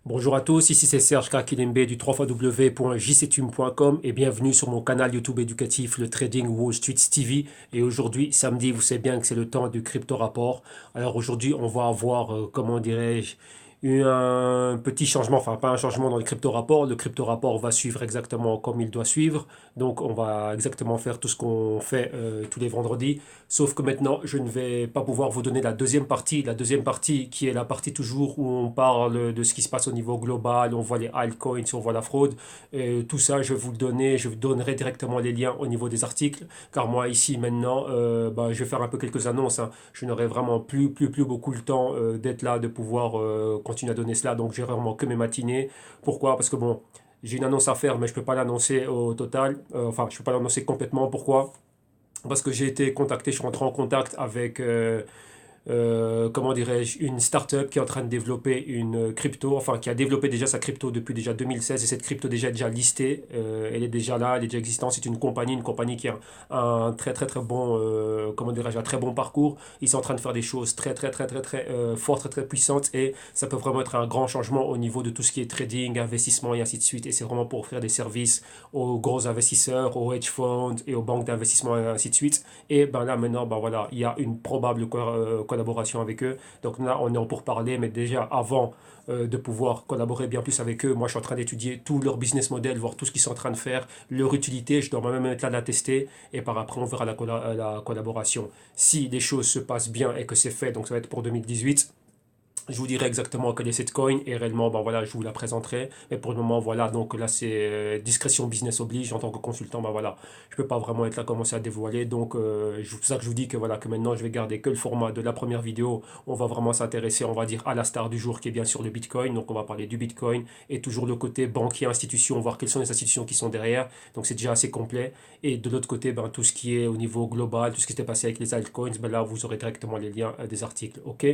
Bonjour à tous, ici c'est Serge Kakilembe du www.jctube.com et bienvenue sur mon canal YouTube éducatif le Trading Wall Street TV. Et aujourd'hui, samedi, vous savez bien que c'est le temps du crypto rapport. Alors aujourd'hui, on va avoir, comment dirais-je, un petit changement, enfin pas un changement dans le crypto rapport. Le crypto rapport va suivre exactement comme il doit suivre. Donc on va exactement faire tout ce qu'on fait tous les vendredis. Sauf que maintenant, je ne vais pas pouvoir vous donner la deuxième partie. La deuxième partie qui est la partie toujours où on parle de ce qui se passe au niveau global, on voit les altcoins, on voit la fraude. Et tout ça, je vais vous le donner, je vous donnerai directement les liens au niveau des articles. Car moi, ici, maintenant, je vais faire un peu quelques annonces, hein. Je n'aurai vraiment plus beaucoup le temps d'être là, de pouvoir continuer à donner cela. Donc, j'ai vraiment que mes matinées. Pourquoi? Parce que bon, j'ai une annonce à faire, mais je ne peux pas l'annoncer au total. Enfin, je ne peux pas l'annoncer complètement. Pourquoi? Parce que j'ai été contacté, je suis rentré en contact avec comment dirais-je, une startup qui est en train de développer une crypto, enfin qui a développé déjà sa crypto depuis déjà 2016 et cette crypto déjà listée, elle est déjà là, elle est déjà existante, c'est une compagnie qui a un très bon, comment dirais-je, un très bon parcours. Ils sont en train de faire des choses très fortes, très puissantes et ça peut vraiment être un grand changement au niveau de tout ce qui est trading, investissement et ainsi de suite. Et c'est vraiment pour offrir des services aux gros investisseurs, aux hedge funds et aux banques d'investissement et ainsi de suite. Et ben là maintenant, ben voilà, il y a une probable collaboration avec eux. Donc là, on est en pourparlers, mais déjà avant de pouvoir collaborer bien plus avec eux, moi je suis en train d'étudier tout leur business model, voir tout ce qu'ils sont en train de faire, leur utilité. Je dois moi-même être là de la tester et par après on verra la collaboration. Si les choses se passent bien et que c'est fait, donc ça va être pour 2018. Je vous dirai exactement quelle est cette coin et réellement, ben voilà, je vous la présenterai. Mais pour le moment, voilà, donc là, c'est discrétion business oblige. En tant que consultant, ben voilà, je peux pas vraiment être là, commencer à dévoiler. Donc, c'est pour ça que je vous dis que voilà, que maintenant, je vais garder que le format de la première vidéo. On va vraiment s'intéresser, on va dire, à la star du jour qui est bien sûr le Bitcoin. Donc, on va parler du Bitcoin et toujours le côté banquier, institution, voir quelles sont les institutions qui sont derrière. Donc, c'est déjà assez complet. Et de l'autre côté, ben, tout ce qui est au niveau global, tout ce qui s'est passé avec les altcoins, ben là, vous aurez directement les liens des articles. OK?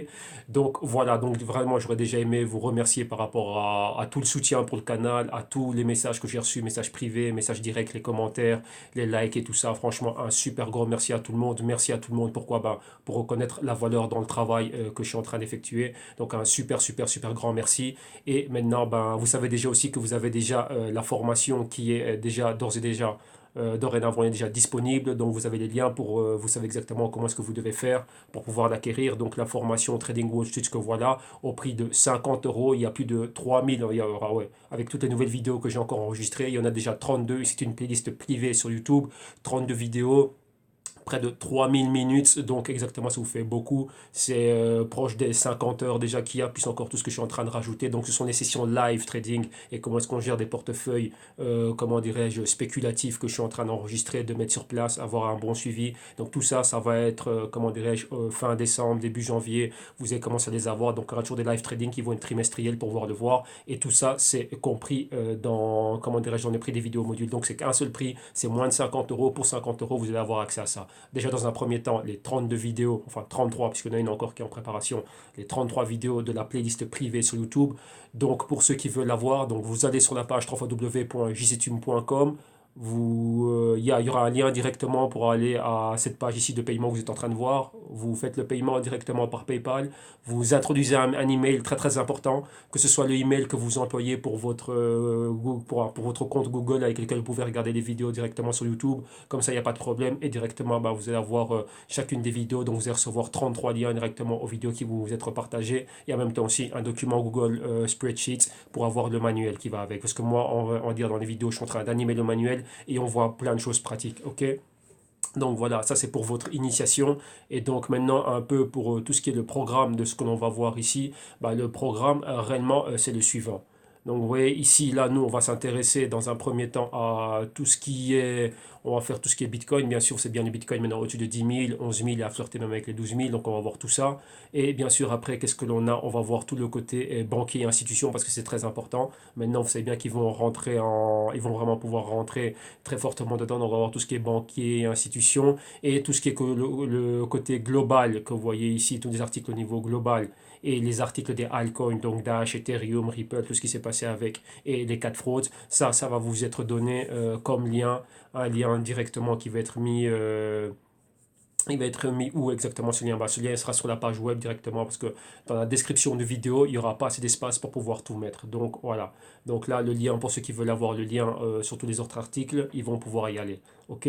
Donc voilà, donc vraiment j'aurais déjà aimé vous remercier par rapport à tout le soutien pour le canal, à tous les messages que j'ai reçus, messages privés, messages directs, les commentaires, les likes et tout ça. Franchement, un super gros merci à tout le monde. Merci à tout le monde. Pourquoi? Ben, pour reconnaître la valeur dans le travail que je suis en train d'effectuer. Donc un super grand merci. Et maintenant, ben, vous savez déjà aussi que vous avez déjà la formation qui est déjà d'ores et déjà dorénavant est déjà disponible, donc vous avez les liens pour, vous savez exactement comment est-ce que vous devez faire pour pouvoir l'acquérir. Donc la formation Trading Wall Street que voilà, au prix de 50 euros, il y a plus de 3000, il y aura, ouais, avec toutes les nouvelles vidéos que j'ai encore enregistrées, il y en a déjà 32, c'est une playlist privée sur YouTube, 32 vidéos près de 3000 minutes, donc exactement ça vous fait beaucoup, c'est proche des 50 heures déjà qu'il y a, plus encore tout ce que je suis en train de rajouter, donc ce sont des sessions live trading et comment est-ce qu'on gère des portefeuilles, comment dirais-je, spéculatifs que je suis en train d'enregistrer, de mettre sur place, avoir un bon suivi, donc tout ça, ça va être, comment dirais-je, fin décembre, début janvier, vous allez commencer à les avoir, donc il y aura toujours des live trading qui vont être trimestriels pour pouvoir le voir, et tout ça, c'est compris dans, comment dirais-je, dans les prix des vidéos modules, donc c'est qu'un seul prix, c'est moins de 50 euros, pour 50 euros, vous allez avoir accès à ça. Déjà dans un premier temps, les 32 vidéos, enfin 33, puisqu'il y en a une encore qui est en préparation, les 33 vidéos de la playlist privée sur YouTube. Donc pour ceux qui veulent la voir, donc vous allez sur la page www.jctube.com. Il y aura un lien directement pour aller à cette page ici de paiement que vous êtes en train de voir. Vous faites le paiement directement par PayPal. Vous introduisez un email très important, que ce soit le email que vous employez pour votre, pour votre compte Google avec lequel vous pouvez regarder les vidéos directement sur YouTube. Comme ça, il n'y a pas de problème. Et directement, bah, vous allez avoir chacune des vidéos. Donc, vous allez recevoir 33 liens directement aux vidéos qui vous êtes partagées. Et en même temps aussi un document Google Spreadsheet pour avoir le manuel qui va avec. Parce que moi, on va dire dans les vidéos, je suis en train d'animer le manuel et on voit plein de choses pratiques. OK? Donc voilà, ça c'est pour votre initiation. Et donc maintenant un peu pour tout ce qui est le programme de ce que l'on va voir ici. Bah, le programme réellement c'est le suivant. Donc vous voyez ici, là nous on va s'intéresser dans un premier temps à tout ce qui est, on va faire tout ce qui est Bitcoin. Bien sûr c'est bien le Bitcoin maintenant au-dessus de 10 000, 11 000 et à flirter même avec les 12 000. Donc on va voir tout ça. Et bien sûr après qu'est-ce que l'on a? On va voir tout le côté banquier et institution parce que c'est très important. Maintenant vous savez bien qu'ils vont rentrer en, ils vont vraiment pouvoir rentrer très fortement dedans. Donc, on va voir tout ce qui est banquier, institutions et tout ce qui est le côté global que vous voyez ici, tous les articles au niveau global et les articles des altcoins, donc Dash, Ethereum, Ripple, tout ce qui s'est passé avec et les cas de fraude. Ça va vous être donné comme lien, un lien directement qui va être mis. Il va être mis où exactement ce lien? Bah, ce lien sera sur la page web directement parce que dans la description de vidéo, il n'y aura pas assez d'espace pour pouvoir tout mettre. Donc voilà. Donc là, le lien, pour ceux qui veulent avoir le lien sur tous les autres articles, ils vont pouvoir y aller. OK?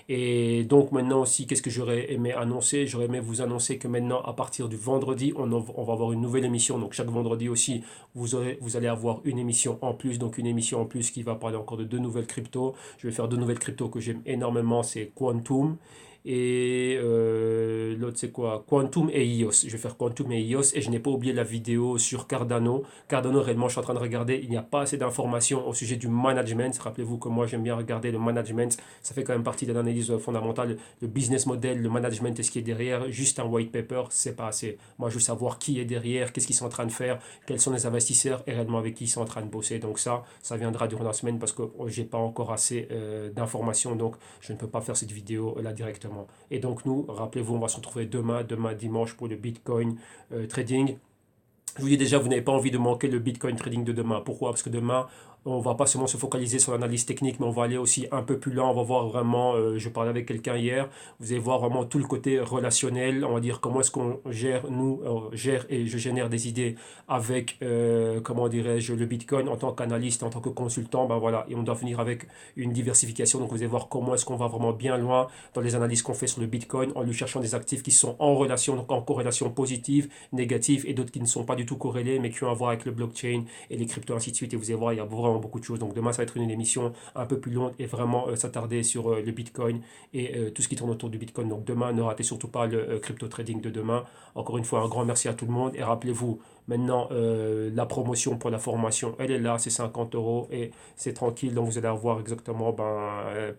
Et donc maintenant aussi, qu'est-ce que j'aurais aimé annoncer? J'aurais aimé vous annoncer que maintenant, à partir du vendredi, on va avoir une nouvelle émission. Donc chaque vendredi aussi, vous allez avoir une émission en plus. Donc une émission en plus qui va parler encore de deux nouvelles cryptos. Je vais faire deux nouvelles cryptos que j'aime énormément, c'est Quantum. Et l'autre, c'est quoi? Quantum et EOS. Je vais faire Quantum et EOS. Et je n'ai pas oublié la vidéo sur Cardano. Cardano, réellement, je suis en train de regarder. Il n'y a pas assez d'informations au sujet du management. Rappelez-vous que moi, j'aime bien regarder le management. Ça fait quand même partie de l'analyse fondamentale. Le business model, le management et ce qui est derrière. Juste un white paper, c'est pas assez. Moi, je veux savoir qui est derrière, qu'est-ce qu'ils sont en train de faire, quels sont les investisseurs et réellement avec qui ils sont en train de bosser. Donc ça viendra durant la semaine parce que j'ai pas encore assez d'informations. Donc, je ne peux pas faire cette vidéo là directement. Et donc nous, rappelez-vous, on va se retrouver demain dimanche pour le Bitcoin trading. Je vous dis déjà, vous n'avez pas envie de manquer le Bitcoin trading de demain. Pourquoi? Parce que demain, on va pas seulement se focaliser sur l'analyse technique, mais on va aller aussi un peu plus loin. On va voir vraiment, je parlais avec quelqu'un hier, vous allez voir vraiment tout le côté relationnel. On va dire comment est-ce qu'on gère, nous, gère et je génère des idées avec, comment dirais-je, le Bitcoin en tant qu'analyste, en tant que consultant. Ben voilà, et on doit venir avec une diversification. Donc vous allez voir comment est-ce qu'on va vraiment bien loin dans les analyses qu'on fait sur le Bitcoin en lui cherchant des actifs qui sont en relation, donc en corrélation positive, négative, et d'autres qui ne sont pas du tout corrélés, mais qui ont à voir avec le blockchain et les cryptos, ainsi de suite. Et vous allez voir, il y a vraiment beaucoup de choses. Donc demain, ça va être une émission un peu plus longue et vraiment s'attarder sur le Bitcoin et tout ce qui tourne autour du Bitcoin. Donc demain, ne ratez surtout pas le crypto trading de demain. Encore une fois, un grand merci à tout le monde. Et rappelez-vous, maintenant, la promotion pour la formation, elle est là, c'est 50 euros et c'est tranquille. Donc vous allez avoir exactement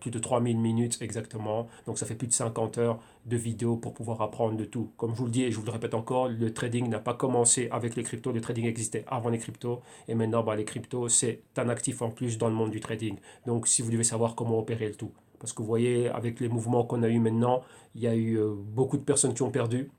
plus de 3000 minutes exactement. Donc ça fait plus de 50 heures de vidéos pour pouvoir apprendre de tout. Comme je vous le dis et je vous le répète encore, le trading n'a pas commencé avec les cryptos. Le trading existait avant les cryptos. Et maintenant, les cryptos, c'est un actif en plus dans le monde du trading. Donc si vous devez savoir comment opérer le tout. Parce que vous voyez, avec les mouvements qu'on a eu maintenant, il y a eu beaucoup de personnes qui ont perdu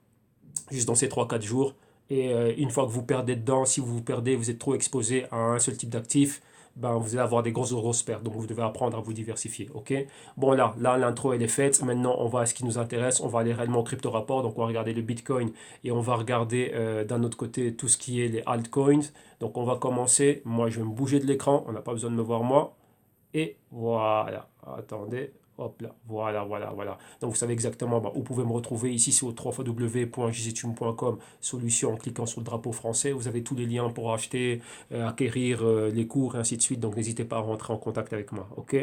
juste dans ces 3 4 jours. Et une fois que vous perdez dedans, si vous vous perdez, vous êtes trop exposé à un seul type d'actif, vous allez avoir des grosses pertes. Donc vous devez apprendre à vous diversifier. Ok. Bon là l'intro elle est faite. Maintenant on va à ce qui nous intéresse. On va aller réellement au crypto rapport. Donc on va regarder le Bitcoin et on va regarder d'un autre côté tout ce qui est les altcoins. Donc on va commencer. Moi je vais me bouger de l'écran. On n'a pas besoin de me voir moi. Et voilà. Attendez. Hop là, voilà. Donc vous savez exactement où vous pouvez me retrouver. Ici, c'est au www.jctune.com, solution en cliquant sur le drapeau français. Vous avez tous les liens pour acheter, acquérir les cours et ainsi de suite. Donc n'hésitez pas à rentrer en contact avec moi. Ok.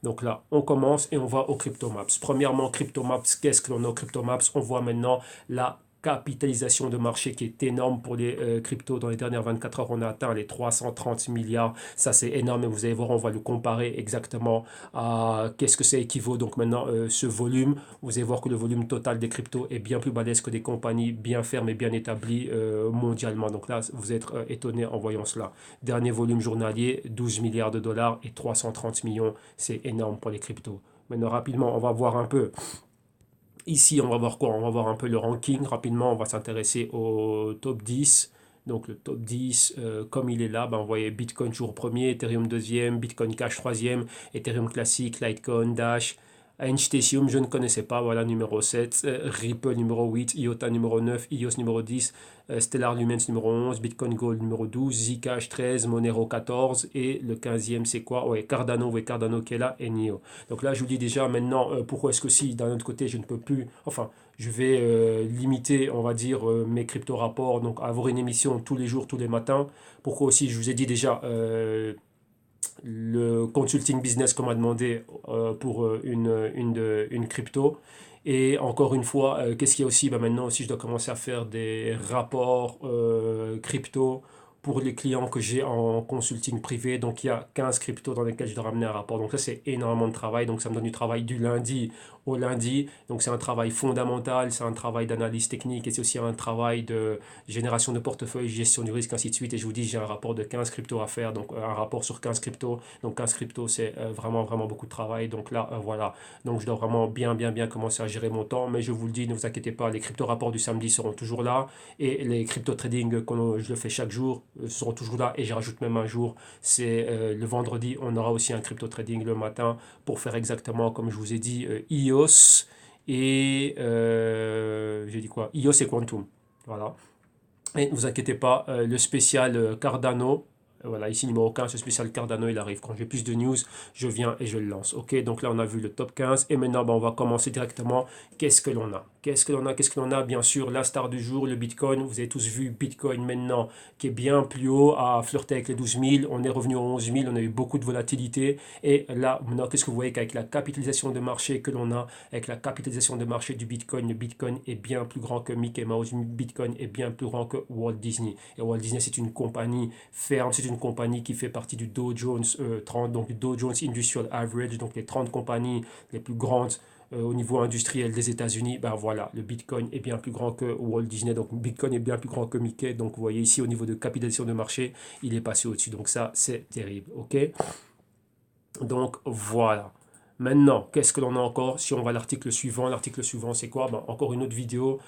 Donc là, on commence et on va au CryptoMaps. Premièrement, CryptoMaps, qu'est-ce que l'on a au CryptoMaps? On voit maintenant la capitalisation de marché qui est énorme pour les cryptos. Dans les dernières 24 heures, on a atteint les 330 milliards. Ça, c'est énorme. Et vous allez voir, on va le comparer exactement à qu'est-ce que ça équivaut. Donc maintenant, ce volume, vous allez voir que le volume total des cryptos est bien plus balèze que des compagnies bien fermes et bien établies mondialement. Donc là, vous êtes étonné en voyant cela. Dernier volume journalier, 12 milliards de dollars et 330 millions. C'est énorme pour les cryptos. Maintenant, rapidement, on va voir un peu. Ici, on va voir quoi? On va voir un peu le ranking. Rapidement, on va s'intéresser au top 10. Donc le top 10, comme il est là, vous voyez Bitcoin toujours premier, Ethereum deuxième, Bitcoin Cash troisième, Ethereum classique, Litecoin, Dash, Ethereum, je ne connaissais pas, voilà, numéro 7, Ripple numéro 8, IOTA numéro 9, EOS numéro 10, Stellar Lumens numéro 11, Bitcoin Gold numéro 12, Zcash 13, Monero 14, et le 15e c'est quoi? Ouais, Cardano, ouais, Cardano qui est là, et NIO. Donc là, je vous dis déjà maintenant, pourquoi est-ce que si d'un autre côté je ne peux plus, enfin, je vais limiter, on va dire, mes crypto-rapports, donc avoir une émission tous les jours, tous les matins. Pourquoi aussi, je vous ai dit déjà, le consulting business qu'on m'a demandé pour une crypto. Et encore une fois, qu'est-ce qu'il y a aussi? Maintenant aussi, je dois commencer à faire des rapports crypto pour les clients que j'ai en consulting privé. Donc, il y a 15 cryptos dans lesquels je dois ramener un rapport. Donc, ça, c'est énormément de travail. Donc, ça me donne du travail du lundi au lundi. Donc, c'est un travail fondamental, c'est un travail d'analyse technique et c'est aussi un travail de génération de portefeuille, gestion du risque, ainsi de suite. Et je vous dis, j'ai un rapport de 15 cryptos à faire. Donc, un rapport sur 15 cryptos. Donc, 15 cryptos, c'est vraiment beaucoup de travail. Donc, là, voilà. Donc, je dois vraiment bien commencer à gérer mon temps. Mais je vous le dis, ne vous inquiétez pas, les crypto rapports du samedi seront toujours là. Et les crypto trading, je le fais chaque jour, seront toujours là. Et j'y rajoute même un jour, c'est le vendredi. On aura aussi un crypto trading le matin pour faire exactement, comme je vous ai dit, EOS. et j'ai dit quoi? EOS et Quantum. Voilà. Et ne vous inquiétez pas, le spécial Cardano, voilà, ici numéro 15, ce spécial Cardano, il arrive. Quand j'ai plus de news, je viens et je le lance. Ok, donc là, on a vu le top 15. Et maintenant, ben, on va commencer directement. Qu'est-ce que l'on a? Qu'est-ce que l'on a? Qu'est-ce que l'on a? Bien sûr, la star du jour, le Bitcoin. Vous avez tous vu Bitcoin maintenant, qui est bien plus haut, à flirter avec les 12 000. On est revenu aux 11 000. On a eu beaucoup de volatilité. Et là, maintenant, qu'est-ce que vous voyez qu'avec la capitalisation de marché que l'on a, avec la capitalisation de marché du Bitcoin, le Bitcoin est bien plus grand que Mickey Mouse. Le Bitcoin est bien plus grand que Walt Disney. Et Walt Disney, c'est une compagnie ferme, c'est une compagnie qui fait partie du Dow Jones 30, donc du Dow Jones Industrial Average, donc les 30 compagnies les plus grandes au niveau industriel des États-Unis. Ben voilà, le Bitcoin est bien plus grand que Walt Disney, donc Bitcoin est bien plus grand que Mickey. Donc vous voyez ici au niveau de capitalisation de marché, il est passé au-dessus. Donc ça, c'est terrible, ok? Donc voilà. Maintenant, qu'est-ce que l'on a encore? Si on va à l'article suivant, c'est quoi? Ben, encore une autre vidéo.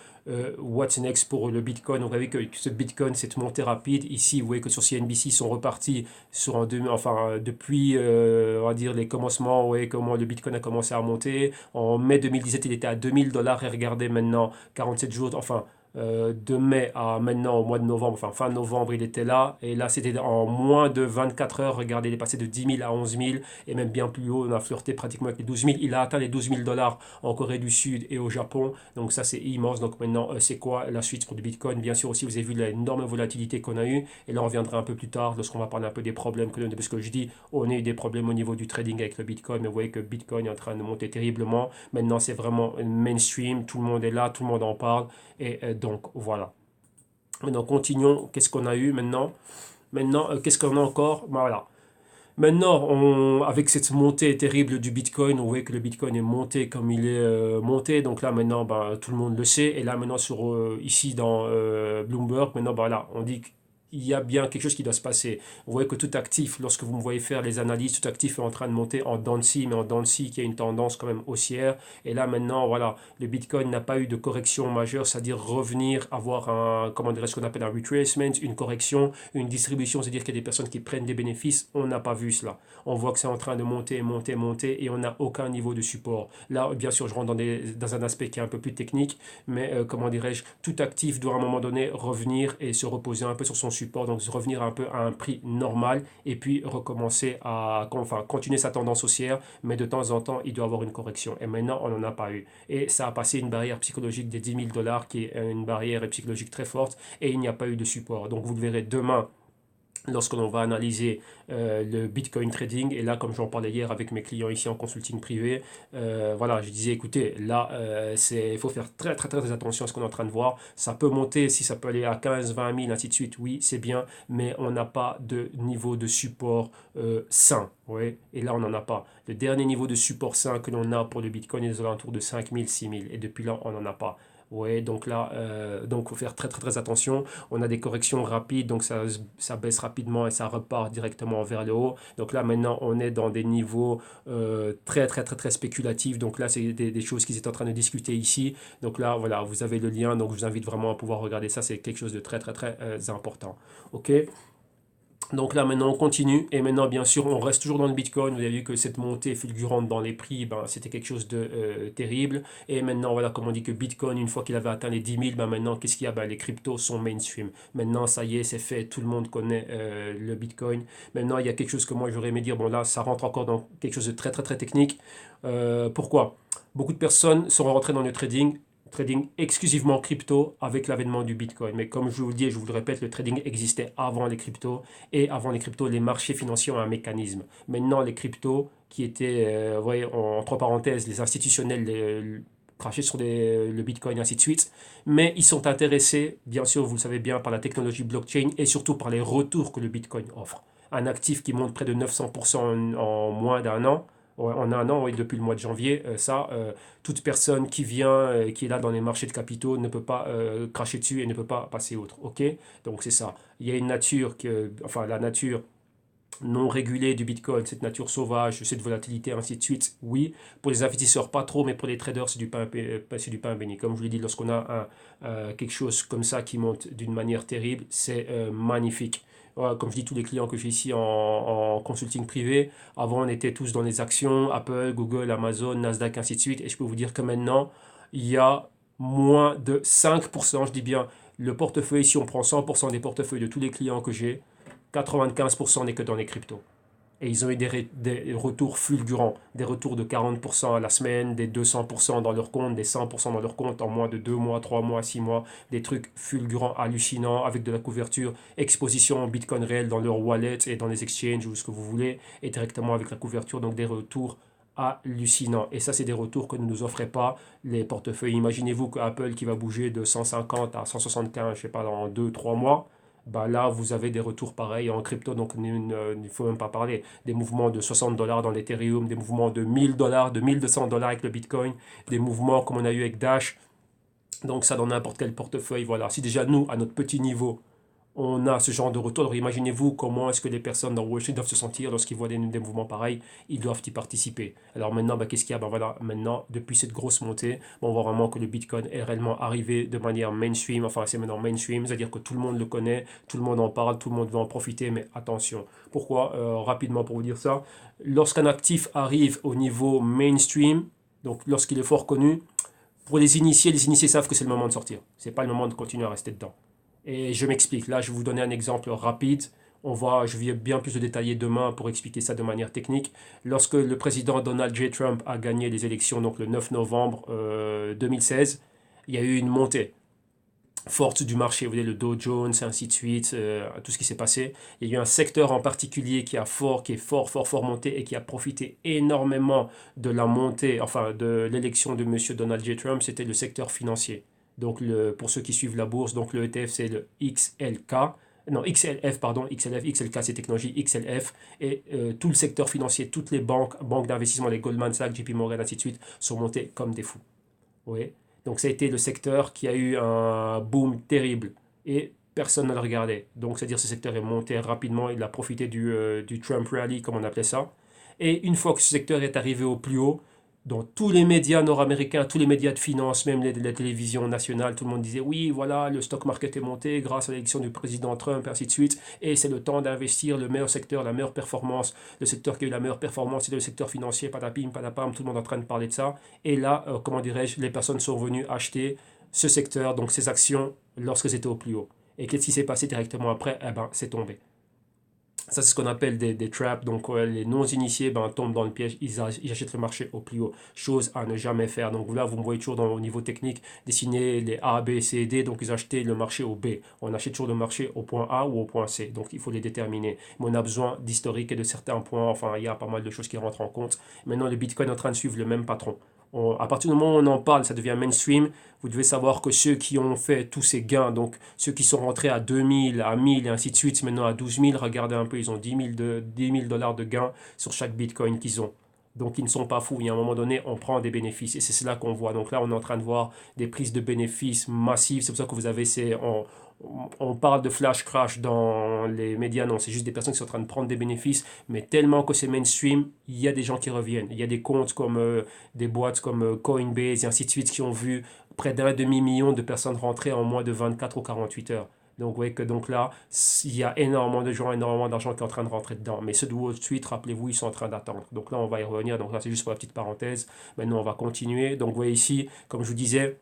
What's next pour le Bitcoin? Donc, vous voyez que ce Bitcoin, cette montée rapide. Ici, vous voyez que sur CNBC, ils sont repartis sur depuis, on va dire, les commencements. Vous voyez comment le Bitcoin a commencé à monter. En mai 2017, il était à 2000 $ et regardez maintenant, 47 jours, de mai à maintenant au mois de novembre, enfin fin novembre, il était là. Et là, c'était en moins de 24 heures. Regardez, il est passé de 10 000 à 11 000 et même bien plus haut. On a flirté pratiquement avec les 12 000. Il a atteint les 12 000 $ en Corée du Sud et au Japon. Donc ça, c'est immense. Donc maintenant, c'est quoi la suite pour du Bitcoin? Bien sûr, aussi, vous avez vu l'énorme volatilité qu'on a eu. Et là, on reviendra un peu plus tard lorsqu'on va parler un peu des problèmes que l'on a. Parce que je dis, on a eu des problèmes au niveau du trading avec le Bitcoin. Mais vous voyez que Bitcoin est en train de monter terriblement. Maintenant, c'est vraiment mainstream. Tout le monde est là, tout le monde en parle. Et donc, voilà. Maintenant, continuons. Qu'est-ce qu'on a eu maintenant? Maintenant, qu'est-ce qu'on a encore? Ben, voilà. Maintenant, avec cette montée terrible du Bitcoin, on voit que le Bitcoin est monté comme il est monté. Donc là, maintenant, ben, tout le monde le sait. Et là, maintenant, ici dans Bloomberg, maintenant, ben, là, on dit qu'il y a bien quelque chose qui doit se passer. Vous voyez que tout actif, lorsque vous me voyez faire les analyses, tout actif est en train de monter en dents de scie, mais en dents de scie qui a une tendance quand même haussière. Et là, maintenant, voilà, le Bitcoin n'a pas eu de correction majeure, c'est-à-dire revenir avoir comment dirais ce qu'on appelle un retracement, une correction, une distribution, c'est-à-dire qu'il y a des personnes qui prennent des bénéfices. On n'a pas vu cela. On voit que c'est en train de monter, monter, monter et on n'a aucun niveau de support. Là, bien sûr, je rentre dans un aspect qui est un peu plus technique, mais comment dirais-je, tout actif doit à un moment donné revenir et se reposer un peu sur son support, donc revenir un peu à un prix normal et puis recommencer continuer sa tendance haussière, mais de temps en temps, il doit avoir une correction. Et maintenant, on n'en a pas eu. Et ça a passé une barrière psychologique des 10 000 $ qui est une barrière psychologique très forte et il n'y a pas eu de support. Donc vous le verrez demain lorsque l'on va analyser le Bitcoin trading. Et là, comme j'en parlais hier avec mes clients ici en consulting privé, voilà, je disais, écoutez, là, il faut faire très, très, très attention à ce qu'on est en train de voir. Ça peut monter, si ça peut aller à 15, 20 000, ainsi de suite, oui, c'est bien, mais on n'a pas de niveau de support sain. Ouais, et là, on n'en a pas. Le dernier niveau de support sain que l'on a pour le Bitcoin est aux alentours de 5 000, 6 000. Et depuis là, on n'en a pas. Ouais, donc là, donc faut faire très très très attention. On a des corrections rapides, donc ça baisse rapidement et ça repart directement vers le haut. Donc là, maintenant, on est dans des niveaux très très très très spéculatifs. Donc là, c'est des choses qu'ils étaient en train de discuter ici. Donc là, voilà, vous avez le lien. Donc je vous invite vraiment à pouvoir regarder ça. C'est quelque chose de très très très important. Ok? Donc là, maintenant, on continue. Et maintenant, bien sûr, on reste toujours dans le Bitcoin. Vous avez vu que cette montée fulgurante dans les prix, ben, c'était quelque chose de terrible. Et maintenant, voilà, comme on dit que Bitcoin, une fois qu'il avait atteint les 10 000, ben maintenant, qu'est-ce qu'il y a? Ben, les cryptos sont mainstream. Maintenant, ça y est, c'est fait. Tout le monde connaît le Bitcoin. Maintenant, il y a quelque chose que moi, j'aurais aimé dire. Bon, là, ça rentre encore dans quelque chose de très, très, très technique. Pourquoi? Beaucoup de personnes sont rentrées dans le trading exclusivement crypto avec l'avènement du Bitcoin. Mais comme je vous le dis et je vous le répète, le trading existait avant les cryptos. Et avant les cryptos, les marchés financiers ont un mécanisme. Maintenant, les cryptos, qui étaient, voyez, entre parenthèses, les institutionnels, cracher sur le Bitcoin, et ainsi de suite. Mais ils sont intéressés, bien sûr, vous le savez bien, par la technologie blockchain et surtout par les retours que le Bitcoin offre. Un actif qui monte près de 900% en moins d'un an, en un an, oui, depuis le mois de janvier, toute personne qui vient, qui est là dans les marchés de capitaux, ne peut pas cracher dessus et ne peut pas passer outre. Ok? Donc c'est ça. Il y a une nature enfin la nature non régulée du Bitcoin, cette nature sauvage, cette volatilité, ainsi de suite, oui. Pour les investisseurs, pas trop, mais pour les traders, c'est du pain béni. Comme je vous l'ai dit, lorsqu'on a quelque chose comme ça qui monte d'une manière terrible, c'est magnifique. Voilà, comme je dis, tous les clients que j'ai ici en consulting privé, avant on était tous dans les actions, Apple, Google, Amazon, Nasdaq, ainsi de suite, et je peux vous dire que maintenant, il y a moins de 5%, je dis bien, le portefeuille, si on prend 100% des portefeuilles de tous les clients que j'ai, 95% n'est que dans les cryptos. Et ils ont eu des retours fulgurants, des retours de 40% à la semaine, des 200% dans leur compte, des 100% dans leur compte en moins de 2 mois, 3 mois, 6 mois, des trucs fulgurants, hallucinants, avec de la couverture, exposition en Bitcoin réel dans leur wallet et dans les exchanges ou ce que vous voulez, et directement avec la couverture, donc des retours hallucinants. Et ça, c'est des retours que ne nous offraient pas les portefeuilles. Imaginez-vous que Apple qui va bouger de 150 à 175, je sais pas, dans 2 3 mois, bah là, vous avez des retours pareils en crypto, donc il ne faut même pas parler. Des mouvements de 60 dollars dans l'Ethereum, des mouvements de 1000 dollars, de 1200 dollars avec le Bitcoin, des mouvements comme on a eu avec Dash. Donc ça dans n'importe quel portefeuille, voilà. Si déjà nous, à notre petit niveau, on a ce genre de retour. Alors imaginez-vous comment est-ce que les personnes dans Wall Street doivent se sentir lorsqu'ils voient des mouvements pareils, ils doivent y participer. Alors maintenant, bah, qu'est-ce qu'il y a? Ben voilà, maintenant, depuis cette grosse montée, on voit vraiment que le Bitcoin est réellement arrivé de manière mainstream, enfin c'est maintenant mainstream, c'est-à-dire que tout le monde le connaît, tout le monde en parle, tout le monde veut en profiter, mais attention. Pourquoi? Rapidement pour vous dire ça, lorsqu'un actif arrive au niveau mainstream, donc lorsqu'il est fort connu, pour les initiés savent que c'est le moment de sortir. C'est pas le moment de continuer à rester dedans. Et je m'explique. Là, je vais vous donner un exemple rapide. Je vais bien plus le détailler demain pour expliquer ça de manière technique. Lorsque le président Donald J. Trump a gagné les élections, donc le 9 novembre 2016, il y a eu une montée forte du marché. Vous voyez, le Dow Jones, ainsi de suite, tout ce qui s'est passé. Il y a eu un secteur en particulier qui est fort monté et qui a profité énormément de la montée, enfin de l'élection de M. Donald J. Trump, c'était le secteur financier. Donc pour ceux qui suivent la bourse, donc le ETF c'est le XLK, non XLF pardon, XLK c'est technologie XLF, et tout le secteur financier, toutes les banques d'investissement, les Goldman Sachs, JP Morgan, ainsi de suite, sont montés comme des fous. Oui. Donc ça a été le secteur qui a eu un boom terrible et personne ne le regardait. Donc c'est-à-dire ce secteur est monté rapidement, il a profité du Trump Rally comme on appelait ça. Et une fois que ce secteur est arrivé au plus haut, dans tous les médias nord-américains, tous les médias de finance, même la télévision nationale, tout le monde disait oui, voilà, le stock market est monté grâce à l'élection du président Trump, ainsi de suite, et c'est le temps d'investir, le meilleur secteur, la meilleure performance, le secteur qui a eu la meilleure performance, c'est le secteur financier, patapim, patapam, tout le monde est en train de parler de ça. Et là, comment dirais-je, les personnes sont venues acheter ce secteur, donc ces actions, lorsque c'était au plus haut. Et qu'est-ce qui s'est passé directement après? Eh ben, c'est tombé. Ça, c'est ce qu'on appelle des traps. Donc, les non-initiés tombent dans le piège. Ils achètent le marché au plus haut. Chose à ne jamais faire. Donc, là, vous me voyez toujours au niveau technique dessiner les A, B, C, D. Donc, ils achètent le marché au B. On achète toujours le marché au point A ou au point C. Donc, il faut les déterminer. Mais on a besoin d'historique et de certains points. Enfin, il y a pas mal de choses qui rentrent en compte. Maintenant, le Bitcoin est en train de suivre le même patron. À partir du moment où on en parle, ça devient mainstream. Vous devez savoir que ceux qui ont fait tous ces gains, donc ceux qui sont rentrés à 2000, à 1000 et ainsi de suite, maintenant à 12 000, regardez un peu, ils ont 10 000 dollars de gains sur chaque Bitcoin qu'ils ont. Donc ils ne sont pas fous. Il y a un moment donné, on prend des bénéfices et c'est cela qu'on voit. Donc là, on est en train de voir des prises de bénéfices massives. C'est pour ça que vous avez on parle de flash crash dans les médias, non, c'est juste des personnes qui sont en train de prendre des bénéfices, mais tellement que c'est mainstream, il y a des gens qui reviennent. Il y a des comptes comme des boîtes comme Coinbase et ainsi de suite qui ont vu près d'un demi-million de personnes rentrer en moins de 24 ou 48 heures. Donc, vous voyez que donc là, il y a énormément de gens, énormément d'argent qui est en train de rentrer dedans. Mais ceux de Wall Street, rappelez-vous, ils sont en train d'attendre. Donc là, on va y revenir. Donc là, c'est juste pour la petite parenthèse. Maintenant, on va continuer. Donc, vous voyez ici, comme je vous disais,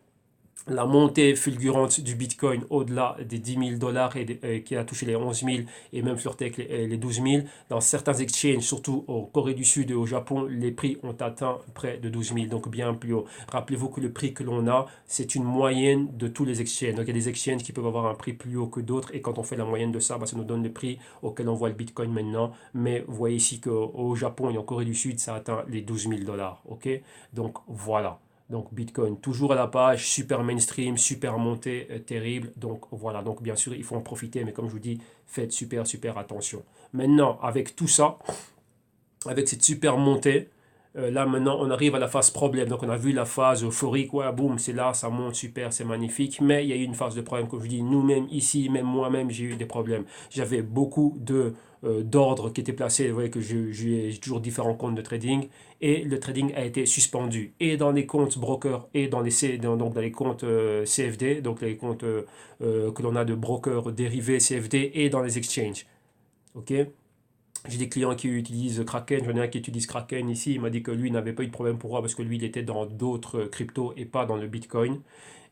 la montée fulgurante du Bitcoin au-delà des 10 000 dollars et qui a touché les 11 000 et même flirté avec les 12 000. Dans certains exchanges, surtout en Corée du Sud et au Japon, les prix ont atteint près de 12 000, donc bien plus haut. Rappelez-vous que le prix que l'on a, c'est une moyenne de tous les exchanges. Donc il y a des exchanges qui peuvent avoir un prix plus haut que d'autres et quand on fait la moyenne de ça, ça nous donne le prix auquel on voit le Bitcoin maintenant. Mais vous voyez ici qu'au Japon et en Corée du Sud, ça atteint les 12 000 dollars. Okay, donc voilà. Donc Bitcoin toujours à la page, super mainstream, super montée, terrible. Donc voilà, donc bien sûr il faut en profiter, mais comme je vous dis, faites super attention. Maintenant, avec tout ça, avec cette super montée, Là maintenant on arrive à la phase problème, donc on a vu la phase euphorique, ouais, boum, c'est là, ça monte, super, c'est magnifique, mais il y a eu une phase de problème, comme je dis, nous-mêmes ici, même moi-même, j'ai eu des problèmes. J'avais beaucoup d'ordres qui étaient placés, vous voyez que j'ai toujours différents comptes de trading, et le trading a été suspendu, et dans les comptes brokers, et dans donc dans les comptes CFD, donc les comptes que l'on a de brokers dérivés CFD, et dans les exchanges. Ok. J'ai des clients qui utilisent Kraken, j'en ai un qui utilise Kraken ici, il m'a dit que lui n'avait pas eu de problème pour moi parce que lui il était dans d'autres cryptos et pas dans le Bitcoin.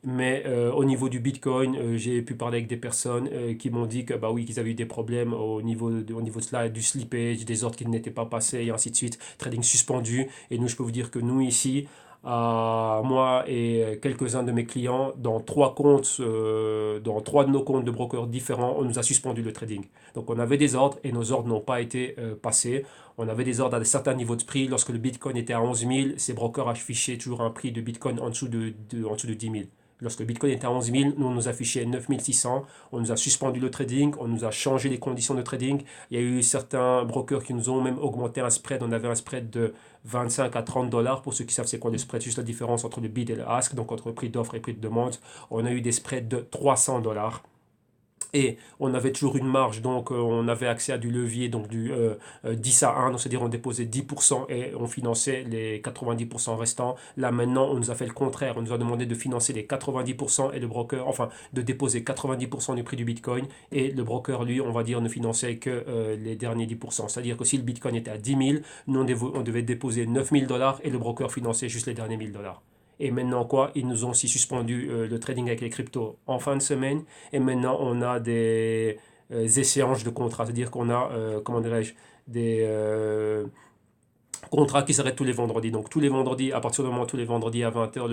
Mais au niveau du Bitcoin, j'ai pu parler avec des personnes qui m'ont dit que bah oui, qu'ils avaient eu des problèmes au niveau de cela, du slippage, des ordres qui n'étaient pas passés et ainsi de suite, trading suspendu. Et nous, je peux vous dire que nous ici, moi et quelques-uns de mes clients, dans trois de nos comptes de brokers différents, on nous a suspendu le trading. Donc on avait des ordres et nos ordres n'ont pas été passés. On avait des ordres à certains niveaux de prix. Lorsque le Bitcoin était à 11 000, ces brokers affichaient toujours un prix de Bitcoin en dessous de 10 000. Lorsque le Bitcoin était à 11 000, nous, on nous affichait 9 600. On nous a suspendu le trading, on nous a changé les conditions de trading. Il y a eu certains brokers qui nous ont même augmenté un spread. On avait un spread de 25 à 30 dollars. Pour ceux qui savent c'est quoi le spread, juste la différence entre le bid et le ask, donc entre prix d'offre et prix de demande. On a eu des spreads de 300 dollars. Et on avait toujours une marge, donc on avait accès à du levier, donc du 10 à 1, donc c'est-à-dire on déposait 10% et on finançait les 90% restants. Là maintenant, on nous a fait le contraire, on nous a demandé de financer les 90% et le broker, enfin de déposer 90% du prix du Bitcoin et le broker, lui, on va dire, ne finançait que les derniers 10%. C'est-à-dire que si le Bitcoin était à 10 000, nous on devait déposer 9 000 dollars et le broker finançait juste les derniers 1000 dollars. Et maintenant quoi, ils nous ont aussi suspendu le trading avec les cryptos en fin de semaine. Et maintenant on a des échéances de contrats. C'est-à-dire qu'on a, comment dirais-je, des contrat qui s'arrête tous les vendredis. Donc tous les vendredis, à partir du moment où tous les vendredis à 20 h,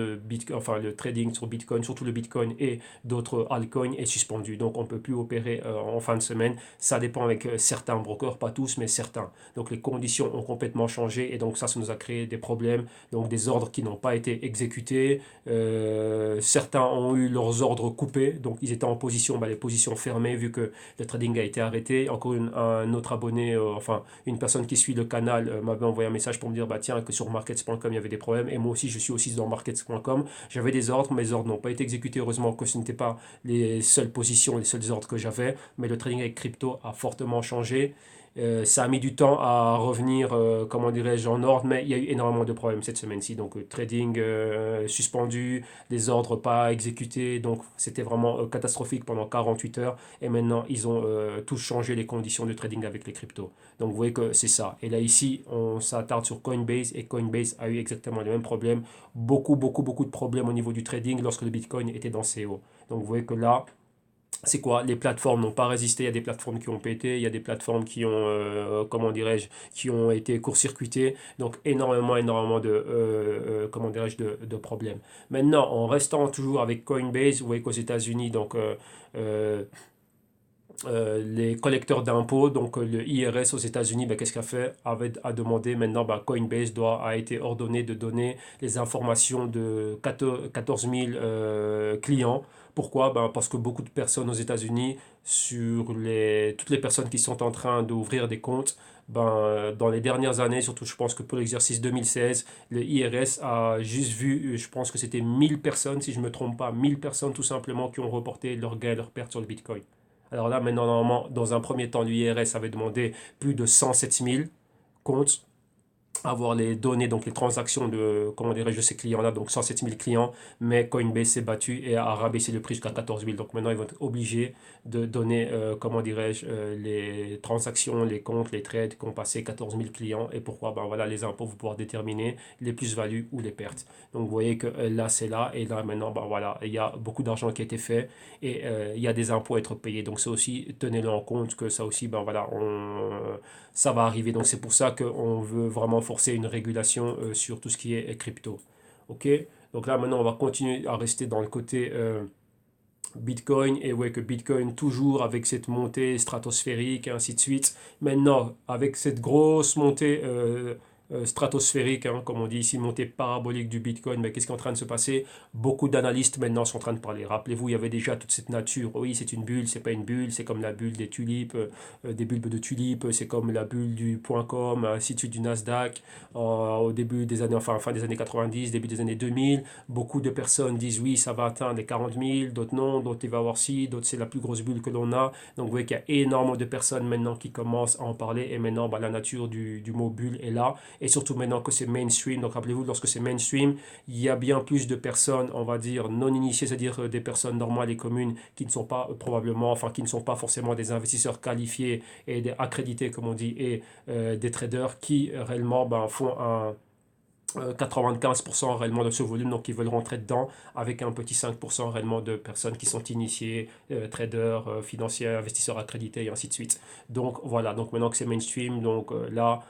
le trading sur Bitcoin, surtout le Bitcoin et d'autres altcoins est suspendu. Donc on ne peut plus opérer en fin de semaine. Ça dépend avec certains brokers, pas tous, mais certains. Donc les conditions ont complètement changé et donc ça nous a créé des problèmes. Donc des ordres qui n'ont pas été exécutés. Certains ont eu leurs ordres coupés. Donc ils étaient en position, les positions fermées vu que le trading a été arrêté. Encore un autre abonné, une personne qui suit le canal m'avait envoyé un message pour me dire bah tiens que sur markets.com il y avait des problèmes et moi aussi je suis aussi dans markets.com, j'avais des ordres, mes ordres n'ont pas été exécutés, heureusement que ce n'étaient pas les seules positions, les seuls ordres que j'avais, mais le trading avec crypto a fortement changé. Ça a mis du temps à revenir, comment dirais-je, en ordre, mais il y a eu énormément de problèmes cette semaine-ci. Donc, trading suspendu, les ordres pas exécutés. Donc, c'était vraiment catastrophique pendant 48 heures. Et maintenant, ils ont tous changé les conditions de trading avec les cryptos. Donc, vous voyez que c'est ça. Et là, ici, on s'attarde sur Coinbase. Et Coinbase a eu exactement les mêmes problèmes. Beaucoup, beaucoup, beaucoup de problèmes au niveau du trading lorsque le Bitcoin était dans ses hauts. Donc, vous voyez que là, c'est quoi? Les plateformes n'ont pas résisté, il y a des plateformes qui ont pété, il y a des plateformes qui ont, comment dirais-je, qui ont été court-circuitées, donc énormément comment dirais-je, de problèmes. Maintenant, en restant toujours avec Coinbase, vous voyez qu'aux États-Unis, donc euh, les collecteurs d'impôts, donc le IRS aux États-Unis, qu'est-ce qu'a fait? A demandé maintenant, Coinbase a été ordonné de donner les informations de 14 000 clients. Pourquoi? Parce que beaucoup de personnes aux États-Unis, toutes les personnes qui sont en train d'ouvrir des comptes, dans les dernières années, surtout je pense que pour l'exercice 2016, le IRS a juste vu, je pense que c'était 1000 personnes, si je ne me trompe pas, 1000 personnes tout simplement qui ont reporté leurs gains, leurs pertes sur le Bitcoin. Alors là, maintenant, normalement, dans un premier temps, l'IRS avait demandé plus de 107 000 comptes, avoir les données, donc les transactions de, comment dirais-je, de ces clients-là, donc 107 000 clients, mais Coinbase s'est battu et a rabaissé le prix jusqu'à 14 000. Donc maintenant, ils vont être obligés de donner, comment dirais-je, les transactions, les comptes, les trades qui ont passé 14 000 clients. Et pourquoi? Voilà, les impôts, vous pouvoir déterminer les plus-values ou les pertes. Donc vous voyez que là, c'est là, et là, maintenant, voilà, il y a beaucoup d'argent qui a été fait et il y a des impôts à être payés. Donc ça aussi, tenez-le en compte que ça aussi, voilà, ça va arriver. Donc c'est pour ça qu'on veut vraiment forcer une régulation sur tout ce qui est crypto. Ok. Donc là maintenant on va continuer à rester dans le côté Bitcoin et ouais que Bitcoin toujours avec cette montée stratosphérique et ainsi de suite. Maintenant avec cette grosse montée stratosphérique, hein, comme on dit ici, montée parabolique du Bitcoin. Mais qu'est-ce qui est en train de se passer? Beaucoup d'analystes maintenant sont en train de parler. Rappelez-vous, il y avait déjà toute cette nature. Oui, c'est une bulle, c'est pas une bulle, c'est comme la bulle des tulipes, des bulbes de tulipes, c'est comme la bulle du .com, ainsi de suite du Nasdaq, au début des années, enfin fin des années 90, début des années 2000. Beaucoup de personnes disent oui, ça va atteindre les 40 000, d'autres non, d'autres il va y avoir ci, d'autres c'est la plus grosse bulle que l'on a. Donc vous voyez qu'il y a énormément de personnes maintenant qui commencent à en parler et maintenant bah, la nature du mot bulle est là et surtout maintenant que c'est mainstream. Donc rappelez-vous, lorsque c'est mainstream, il y a bien plus de personnes, on va dire, non initiées, c'est-à-dire des personnes normales et communes qui ne sont pas probablement, enfin qui ne sont pas forcément des investisseurs qualifiés et des accrédités comme on dit et des traders qui réellement ben, font un 95% réellement de ce volume, donc ils veulent rentrer dedans avec un petit 5% réellement de personnes qui sont initiées, traders, financiers, investisseurs accrédités et ainsi de suite. Donc voilà, donc maintenant que c'est mainstream, donc là,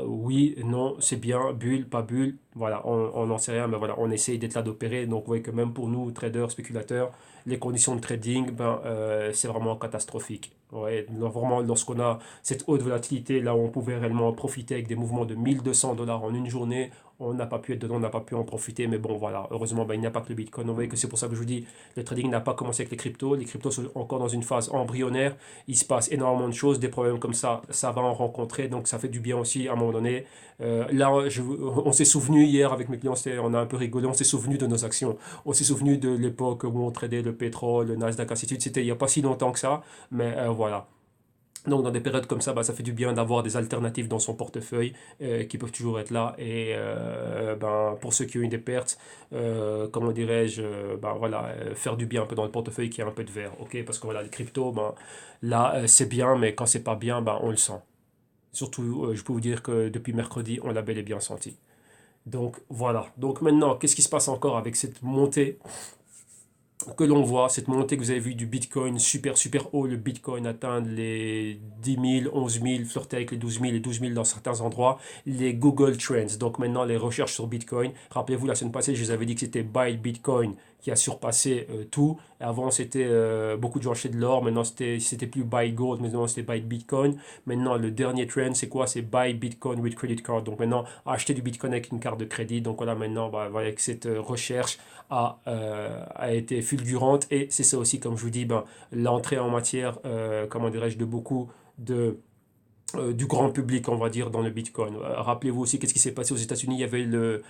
oui, non, c'est bien, bulle, pas bulle, voilà, on n'en sait rien, mais voilà, on essaye d'être là d'opérer. Donc vous voyez que même pour nous, traders, spéculateurs, les conditions de trading, ben, c'est vraiment catastrophique. Ouais, vraiment, lorsqu'on a cette haute volatilité, là où on pouvait réellement profiter avec des mouvements de 1 200 $ en une journée, on n'a pas pu être dedans, on n'a pas pu en profiter, mais bon, voilà, heureusement, ben, il n'y a pas que le Bitcoin. Vous voyez que c'est pour ça que je vous dis, le trading n'a pas commencé avec les cryptos sont encore dans une phase embryonnaire, il se passe énormément de choses, des problèmes comme ça va en rencontrer, donc ça fait du bien aussi à un moment donné. Là, on s'est souvenu hier avec mes clients, on a un peu rigolé, on s'est souvenu de nos actions, on s'est souvenu de l'époque où on tradait le pétrole, le Nasdaq, ainsi de suite, c'était il n'y a pas si longtemps que ça, mais voilà. Donc dans des périodes comme ça, bah, ça fait du bien d'avoir des alternatives dans son portefeuille qui peuvent toujours être là. Et ben, pour ceux qui ont eu des pertes, comment dirais-je, ben, voilà, faire du bien un peu dans le portefeuille qui a un peu de vert. Ok, parce que voilà, les cryptos, ben, là c'est bien, mais quand c'est pas bien, ben, on le sent. Surtout, je peux vous dire que depuis mercredi, on l'a bel et bien senti. Donc voilà. Donc maintenant, qu'est-ce qui se passe encore avec cette montée que l'on voit, cette montée que vous avez vue du Bitcoin super super haut, le Bitcoin atteint les 10 000, 11 000, flirter avec les 12 000 et 12 000 dans certains endroits, les Google Trends, donc maintenant les recherches sur Bitcoin. Rappelez-vous, la semaine passée, je vous avais dit que c'était Buy Bitcoin qui a surpassé tout. Avant, c'était beaucoup de gens achetaient de l'or, maintenant c'était plus Buy Gold, maintenant c'était Buy Bitcoin. Maintenant, le dernier trend, c'est quoi? C'est Buy Bitcoin with Credit Card. Donc maintenant, acheter du Bitcoin avec une carte de crédit. Donc voilà, maintenant, bah, voilà, avec cette recherche a été fulgurante et c'est ça aussi, comme je vous dis, ben, l'entrée en matière, comment dirais-je, de beaucoup du grand public, on va dire, dans le Bitcoin. Rappelez-vous aussi qu'est-ce qui s'est passé aux États-Unis. Il y avait le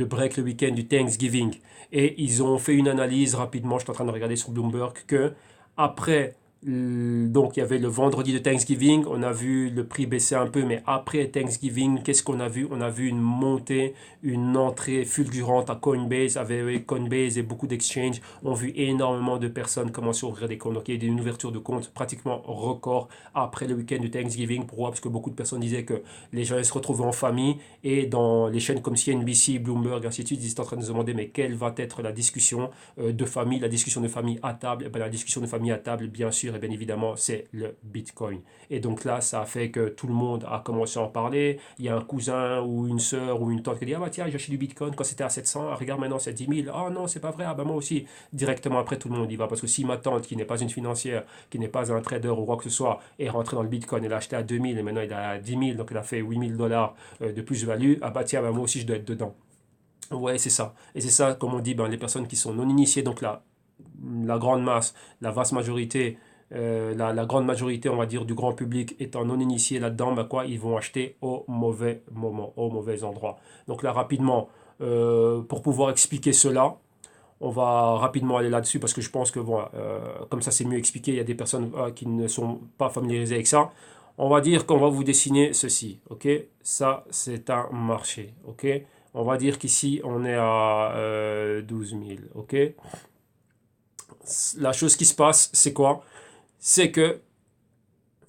break le week-end du Thanksgiving et ils ont fait une analyse rapidement. Je suis en train de regarder sur Bloomberg que après donc il y avait le vendredi de Thanksgiving, on a vu le prix baisser un peu, mais après Thanksgiving, qu'est-ce qu'on a vu? On a vu une montée, une entrée fulgurante à Coinbase, avec Coinbase et beaucoup d'exchanges ont vu énormément de personnes commencer à ouvrir des comptes. Donc il y a eu une ouverture de compte pratiquement record après le week-end de Thanksgiving. Pourquoi? Parce que beaucoup de personnes disaient que les gens se retrouvaient en famille et dans les chaînes comme CNBC, Bloomberg, ainsi de suite, ils étaient en train de se demander mais quelle va être la discussion de famille, la discussion de famille à table. Et bien, la discussion de famille à table, bien sûr, et bien évidemment, c'est le Bitcoin. Et donc là, ça a fait que tout le monde a commencé à en parler. Il y a un cousin ou une sœur ou une tante qui dit, ah bah tiens, j'ai acheté du Bitcoin quand c'était à 700, ah, regarde maintenant c'est 10 000, ah non, c'est pas vrai, ah bah moi aussi. Directement après, tout le monde y va. Parce que si ma tante, qui n'est pas une financière, qui n'est pas un trader ou quoi que ce soit, est rentrée dans le Bitcoin, elle a acheté à 2 000 et maintenant il est à 10 000, donc elle a fait 8 000 $ de plus-value, ah bah tiens, bah moi aussi je dois être dedans. Ouais, c'est ça. Et c'est ça, comme on dit, ben, les personnes qui sont non initiées, donc la grande masse, la vaste majorité, la grande majorité, on va dire, du grand public étant non initié là-dedans, ben quoi, ils vont acheter au mauvais moment, au mauvais endroit. Donc là, rapidement, pour pouvoir expliquer cela, on va rapidement aller là-dessus parce que je pense que, voilà, comme ça c'est mieux expliqué, il y a des personnes qui ne sont pas familiarisées avec ça. On va dire qu'on va vous dessiner ceci, ok? Ça, c'est un marché, ok? On va dire qu'ici, on est à 12 000, ok? La chose qui se passe, c'est quoi? C'est que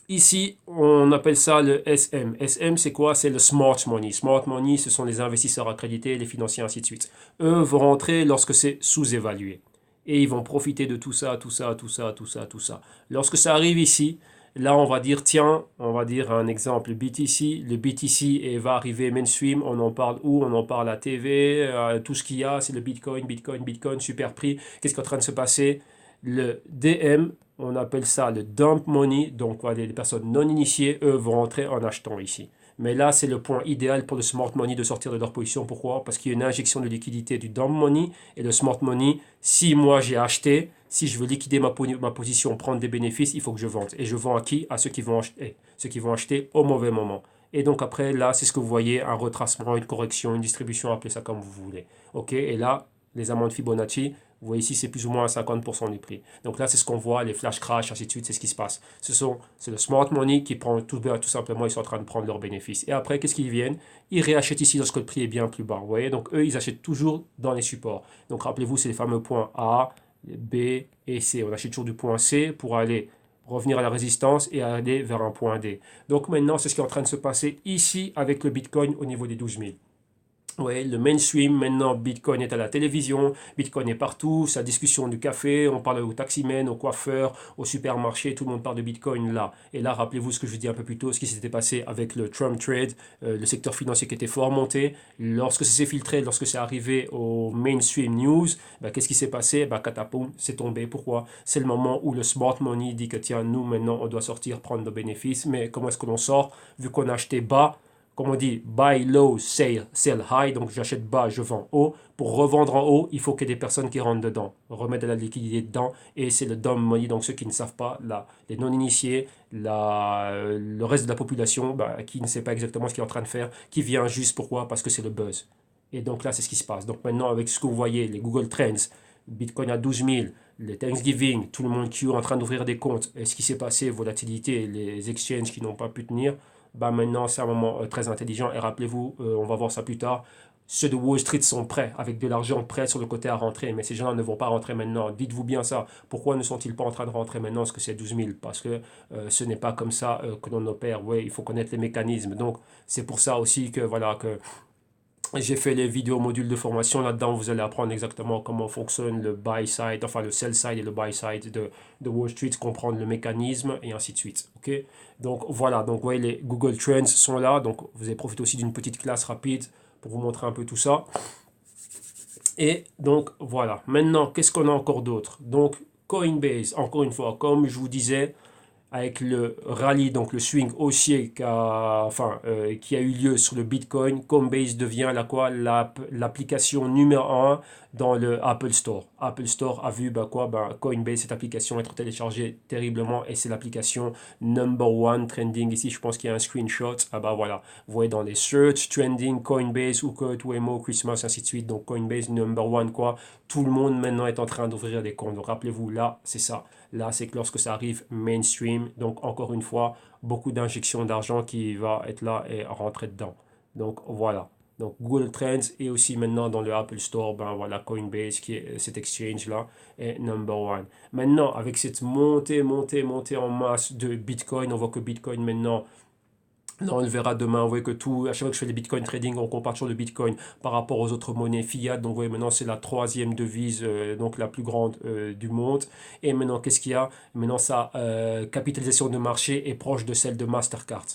ici, on appelle ça le SM. SM, c'est quoi? C'est le smart money. Smart money, ce sont les investisseurs accrédités, les financiers, ainsi de suite. Eux vont rentrer lorsque c'est sous-évalué. Et ils vont profiter de tout ça, tout ça, tout ça, tout ça, tout ça. Lorsque ça arrive ici, là, on va dire, tiens, on va dire un exemple, BTC. Le BTC va arriver mainstream. On en parle où? On en parle à TV. Tout ce qu'il y a, c'est le Bitcoin, Bitcoin, Bitcoin, super prix. Qu'est-ce qui est en train de se passer? Le DM, on appelle ça le dump money. Donc, voilà, les personnes non initiées, eux, vont rentrer en achetant ici. Mais là, c'est le point idéal pour le smart money de sortir de leur position. Pourquoi? Parce qu'il y a une injection de liquidité du dumb money et le smart money. Si moi j'ai acheté, si je veux liquider ma position, prendre des bénéfices, il faut que je vende. Et je vends à qui? À ceux qui vont acheter. Ceux qui vont acheter au mauvais moment. Et donc après, là, c'est ce que vous voyez, un retracement, une correction, une distribution, appelez ça comme vous voulez. OK? Et là, les amendes Fibonacci, vous voyez ici, c'est plus ou moins à 50% du prix. Donc là, c'est ce qu'on voit, les flash crash, ainsi de suite, c'est ce qui se passe. C'est le smart money qui prend tout simplement, ils sont en train de prendre leurs bénéfices. Et après, qu'est-ce qu'ils viennent? Ils réachètent ici lorsque le prix est bien plus bas. Vous voyez? Donc eux, ils achètent toujours dans les supports. Donc rappelez-vous, c'est les fameux points A, B et C. On achète toujours du point C pour aller revenir à la résistance et aller vers un point D. Donc maintenant, c'est ce qui est en train de se passer ici avec le Bitcoin au niveau des 12 000. Ouais, le mainstream, maintenant, Bitcoin est à la télévision, Bitcoin est partout, sa discussion du café, on parle au taximen, au coiffeur, au supermarché, tout le monde parle de Bitcoin là. Et là, rappelez-vous ce que je vous dis un peu plus tôt, ce qui s'était passé avec le Trump Trade, le secteur financier qui était fort monté. Lorsque ça s'est filtré, lorsque c'est arrivé au mainstream news, ben, qu'est-ce qui s'est passé? Ben, catapoum, c'est tombé. Pourquoi? C'est le moment où le smart money dit que tiens, nous maintenant, on doit sortir, prendre nos bénéfices. Mais comment est-ce que l'on sort? Vu qu'on a acheté bas, comme on dit, buy low, sell high, donc j'achète bas, je vends haut. Pour revendre en haut, il faut qu'il y ait des personnes qui rentrent dedans, remettre de la liquidité dedans, et c'est le dumb money, donc ceux qui ne savent pas, là, les non-initiés, le reste de la population, bah, qui ne sait pas exactement ce qu'il est en train de faire, qui vient juste pourquoi? Parce que c'est le buzz. Et donc là, c'est ce qui se passe. Donc maintenant, avec ce que vous voyez, les Google Trends, Bitcoin à 12 000, les Thanksgiving, tout le monde qui est en train d'ouvrir des comptes, et ce qui s'est passé, volatilité, les exchanges qui n'ont pas pu tenir, bah maintenant c'est un moment très intelligent et rappelez-vous, on va voir ça plus tard, ceux de Wall Street sont prêts, avec de l'argent prêt sur le côté à rentrer, mais ces gens-là ne vont pas rentrer maintenant. Dites-vous bien ça. Pourquoi ne sont-ils pas en train de rentrer maintenant? Parce que c'est 12 000, parce que ce n'est pas comme ça que l'on opère. Oui, il faut connaître les mécanismes. Donc c'est pour ça aussi que voilà que j'ai fait les vidéos modules de formation. Là-dedans, vous allez apprendre exactement comment fonctionne le buy side, enfin le sell side et le buy side de Wall Street, comprendre le mécanisme et ainsi de suite. Ok? Donc voilà, donc vous voyez, les Google Trends sont là. Donc vous avez profité aussi d'une petite classe rapide pour vous montrer un peu tout ça. Et donc voilà. Maintenant, qu'est-ce qu'on a encore d'autre? Donc Coinbase, encore une fois, comme je vous disais, avec le rallye, donc le swing haussier qui a eu lieu sur le Bitcoin, Coinbase devient l'application numéro un dans le Apple Store. Apple Store a vu Coinbase, cette application, être téléchargée terriblement et c'est l'application number one trending. Ici, je pense qu'il y a un screenshot. Ah bah voilà, vous voyez dans les search, trending, Coinbase, Ukot, Wemo, Christmas, ainsi de suite. Donc Coinbase number one, quoi. Tout le monde maintenant est en train d'ouvrir des comptes. Donc rappelez-vous, là, c'est ça. Là, c'est que lorsque ça arrive mainstream, donc encore une fois, beaucoup d'injections d'argent qui va être là et rentrer dedans. Donc voilà. Donc Google Trends et aussi maintenant dans le Apple Store, ben voilà, Coinbase qui est cet exchange là est number one. Maintenant, avec cette montée en masse de Bitcoin, on voit que Bitcoin maintenant, là, on le verra demain. Vous voyez que tout, à chaque fois que je fais des Bitcoin trading, on compare toujours le Bitcoin par rapport aux autres monnaies fiat. Donc, vous voyez, maintenant, c'est la troisième devise, donc la plus grande du monde. Et maintenant, qu'est-ce qu'il y a? Maintenant, sa capitalisation de marché est proche de celle de Mastercard.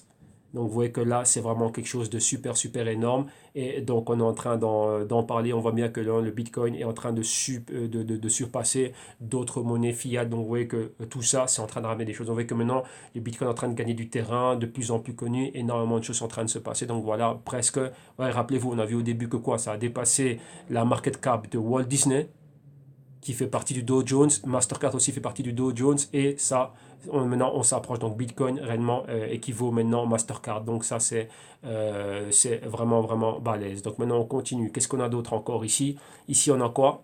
Donc vous voyez que là, c'est vraiment quelque chose de super énorme. Et donc on est en train d'en parler. On voit bien que là, le Bitcoin est en train de surpasser d'autres monnaies fiat. Donc vous voyez que tout ça, c'est en train de ramener des choses. On voit que maintenant, le Bitcoin est en train de gagner du terrain, de plus en plus connu. Énormément de choses sont en train de se passer. Donc voilà, presque, ouais, rappelez-vous, on a vu au début que quoi? Ça a dépassé la market cap de Walt Disney, qui fait partie du Dow Jones. Mastercard aussi fait partie du Dow Jones. Et ça, maintenant, on s'approche. Donc, Bitcoin réellement équivaut maintenant Mastercard. Donc, ça, c'est vraiment balèze. Donc, maintenant, on continue. Qu'est-ce qu'on a d'autre encore ici? Ici, on a quoi?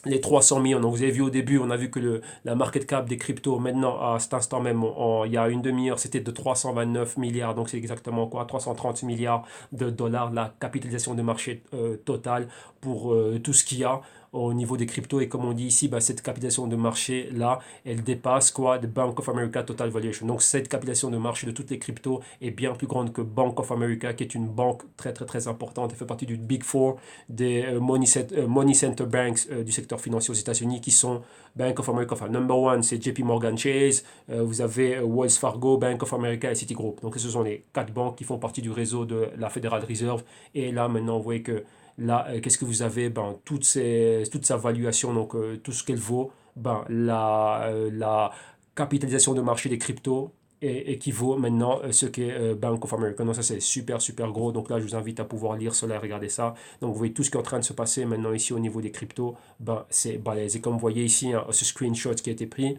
Les 300 millions. Donc, vous avez vu au début, on a vu que la market cap des cryptos, maintenant, à cet instant même, il y a une demi-heure, c'était de 329 milliards. Donc, c'est exactement quoi? 330 milliards de dollars, la capitalisation de marché totale pour tout ce qu'il y a au niveau des cryptos. Et comme on dit ici, bah, cette capitalisation de marché là, elle dépasse quoi? The Bank of America Total Valuation. Donc cette capitalisation de marché de toutes les cryptos est bien plus grande que Bank of America, qui est une banque très importante. Elle fait partie du Big Four des money center banks du secteur financier aux États-Unis, qui sont Bank of America. Enfin, number one, c'est JP Morgan Chase. Vous avez Wells Fargo, Bank of America et Citigroup. Donc ce sont les quatre banques qui font partie du réseau de la Federal Reserve. Et là, maintenant, vous voyez que là, qu'est-ce que vous avez? Ben, toute sa valuation, donc tout ce qu'elle vaut, ben, la capitalisation de marché des cryptos équivaut maintenant ce qu'est Bank of America. Donc ça c'est super super gros. Donc là je vous invite à pouvoir lire cela et regarder ça. Donc vous voyez tout ce qui est en train de se passer maintenant ici au niveau des cryptos. Ben, c'est balèze. Et comme vous voyez ici, hein, ce screenshot qui a été pris,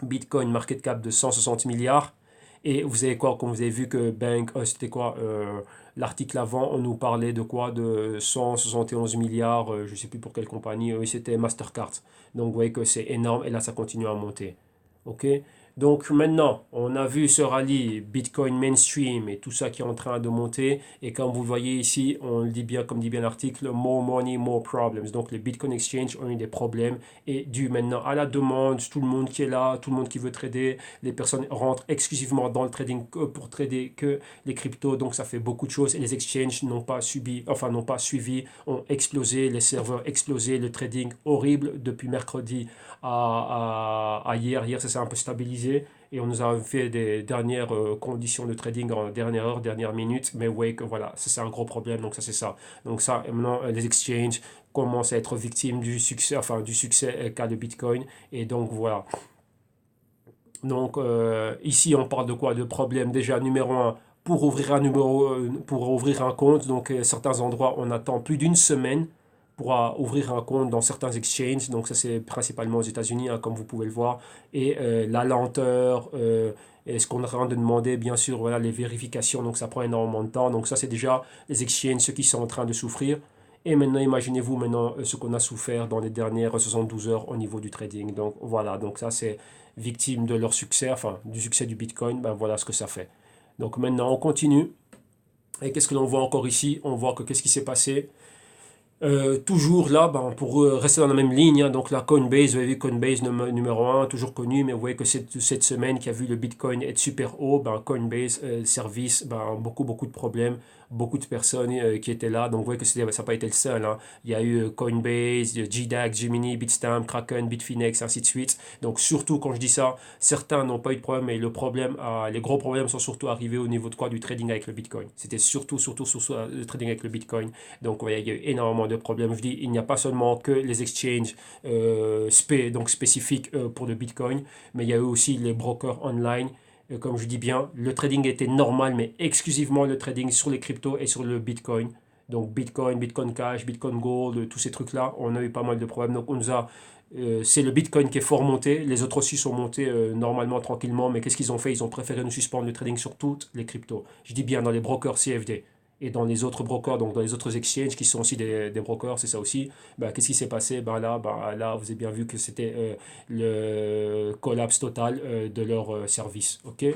Bitcoin market cap de 160 milliards. Et vous avez quoi, comme vous avez vu que Bank, c'était quoi l'article avant, on nous parlait de quoi? De 171 milliards, je ne sais plus pour quelle compagnie, c'était Mastercard. Donc vous voyez que c'est énorme et là ça continue à monter. Ok? Donc maintenant, on a vu ce rallye Bitcoin mainstream et tout ça qui est en train de monter. Et comme vous voyez ici, on le dit bien, comme dit bien l'article, more money, more problems. Donc les Bitcoin Exchange ont eu des problèmes et dû maintenant à la demande, tout le monde qui est là, tout le monde qui veut trader, les personnes rentrent exclusivement dans le trading pour trader que les cryptos. Donc ça fait beaucoup de choses et les exchanges n'ont pas subi, enfin n'ont pas suivi, ont explosé, les serveurs explosé, le trading horrible depuis mercredi à hier. Hier, ça s'est un peu stabilisé et on nous a fait des dernières conditions de trading en dernière heure, dernière minute. Mais ouais, que voilà, ça c'est un gros problème. Donc ça c'est ça. Donc ça, maintenant, les exchanges commencent à être victimes du succès, enfin du succès qu'a le Bitcoin. Et donc voilà. Donc ici, on parle de quoi? De problème déjà numéro un. Pour ouvrir un compte, donc certains endroits, on attend plus d'une semaine pour ouvrir un compte dans certains exchanges. Donc ça, c'est principalement aux États-Unis, hein, comme vous pouvez le voir. Et la lenteur, et ce qu'on est en train de demander, bien sûr, voilà, les vérifications. Donc ça prend énormément de temps. Donc ça, c'est déjà les exchanges, ceux qui sont en train de souffrir. Et maintenant, imaginez-vous maintenant ce qu'on a souffert dans les dernières 72 heures au niveau du trading. Donc voilà, donc ça, c'est victime de leur succès, enfin du succès du Bitcoin. Ben voilà ce que ça fait. Donc maintenant, on continue. Et qu'est-ce que l'on voit encore ici? On voit que qu'est-ce qui s'est passé? Toujours là, ben, pour rester dans la même ligne, hein, donc la Coinbase, vous avez vu Coinbase numéro un toujours connu, mais vous voyez que cette semaine qui a vu le Bitcoin être super haut, ben, Coinbase, service, ben, beaucoup de problèmes, beaucoup de personnes qui étaient là, donc vous voyez que ça n'a pas été le seul. Hein. Il y a eu Coinbase, GDAX, Gemini, Bitstamp, Kraken, Bitfinex, ainsi de suite. Donc surtout quand je dis ça, certains n'ont pas eu de problème, mais les gros problèmes sont surtout arrivés au niveau de quoi? Du trading avec le Bitcoin. C'était surtout le trading avec le Bitcoin. Donc, vous voyez, il y a eu énormément de problèmes. Je dis, il n'y a pas seulement que les exchanges donc spécifiques pour le Bitcoin, mais il y a eu aussi les brokers online. Comme je dis bien, le trading était normal, mais exclusivement le trading sur les cryptos et sur le Bitcoin. Donc Bitcoin, Bitcoin Cash, Bitcoin Gold, tous ces trucs-là, on a eu pas mal de problèmes. Donc c'est le Bitcoin qui est fort monté. Les autres aussi sont montés normalement, tranquillement. Mais qu'est-ce qu'ils ont fait? Ils ont préféré nous suspendre le trading sur toutes les cryptos. Je dis bien dans les brokers CFD et dans les autres brokers, donc dans les autres exchanges qui sont aussi des brokers, c'est ça aussi. Bah, qu'est-ce qui s'est passé? Là, vous avez bien vu que c'était le collapse total de leur service. Ok?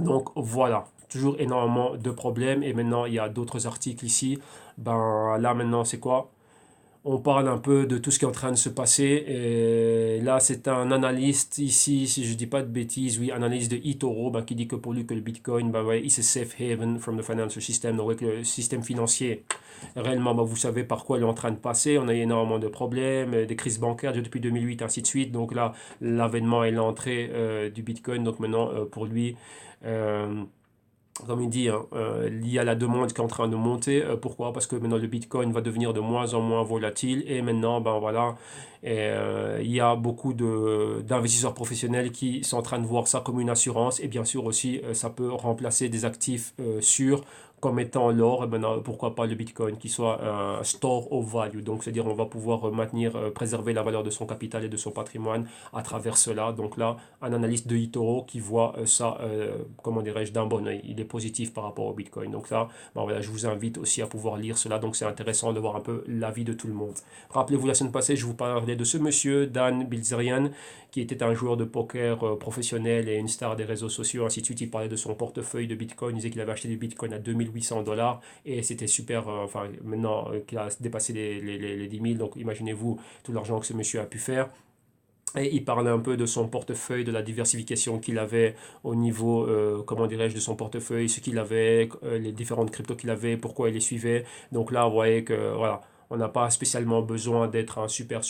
Donc voilà, toujours énormément de problèmes. Et maintenant, il y a d'autres articles ici. Ben là, maintenant, c'est quoi? On parle un peu de tout ce qui est en train de se passer. Et là, c'est un analyste ici, si je ne dis pas de bêtises, oui, analyste de eToro, ben, qui dit que pour lui, que le Bitcoin, ben, ouais, is a safe haven from the financial system. Donc, ouais, que le système financier, réellement, ben, vous savez par quoi il est en train de passer. On a eu énormément de problèmes, des crises bancaires depuis 2008, ainsi de suite. Donc là, l'avènement et l'entrée du Bitcoin. Donc maintenant, pour lui, euh, comme il dit, hein, il y a la demande qui est en train de monter. Pourquoi? Parce que maintenant le Bitcoin va devenir de moins en moins volatile et maintenant, ben voilà, il y a beaucoup d'investisseurs professionnels qui sont en train de voir ça comme une assurance et bien sûr aussi, ça peut remplacer des actifs sûrs comme étant l'or. Et maintenant, pourquoi pas le Bitcoin qui soit un store of value. Donc, c'est-à-dire on va pouvoir maintenir, préserver la valeur de son capital et de son patrimoine à travers cela. Donc là, un analyste de eToro qui voit ça, comment dirais-je, d'un bon oeil. Il est positif par rapport au Bitcoin. Donc là, ben voilà, je vous invite aussi à pouvoir lire cela. Donc c'est intéressant de voir un peu l'avis de tout le monde. Rappelez-vous, la semaine passée, je vous parlais de ce monsieur, Dan Bilzerian, qui était un joueur de poker professionnel et une star des réseaux sociaux, ainsi de suite. Il parlait de son portefeuille de Bitcoin. Il disait qu'il avait acheté du Bitcoin à 2800 $ et c'était super. Enfin, maintenant qu'il a dépassé les 10 000, donc imaginez-vous tout l'argent que ce monsieur a pu faire. Et il parlait un peu de son portefeuille, de la diversification qu'il avait au niveau, comment dirais-je, de son portefeuille, ce qu'il avait, les différentes cryptos qu'il avait, pourquoi il les suivait. Donc là, vous voyez que voilà, on n'a pas spécialement besoin d'être un super,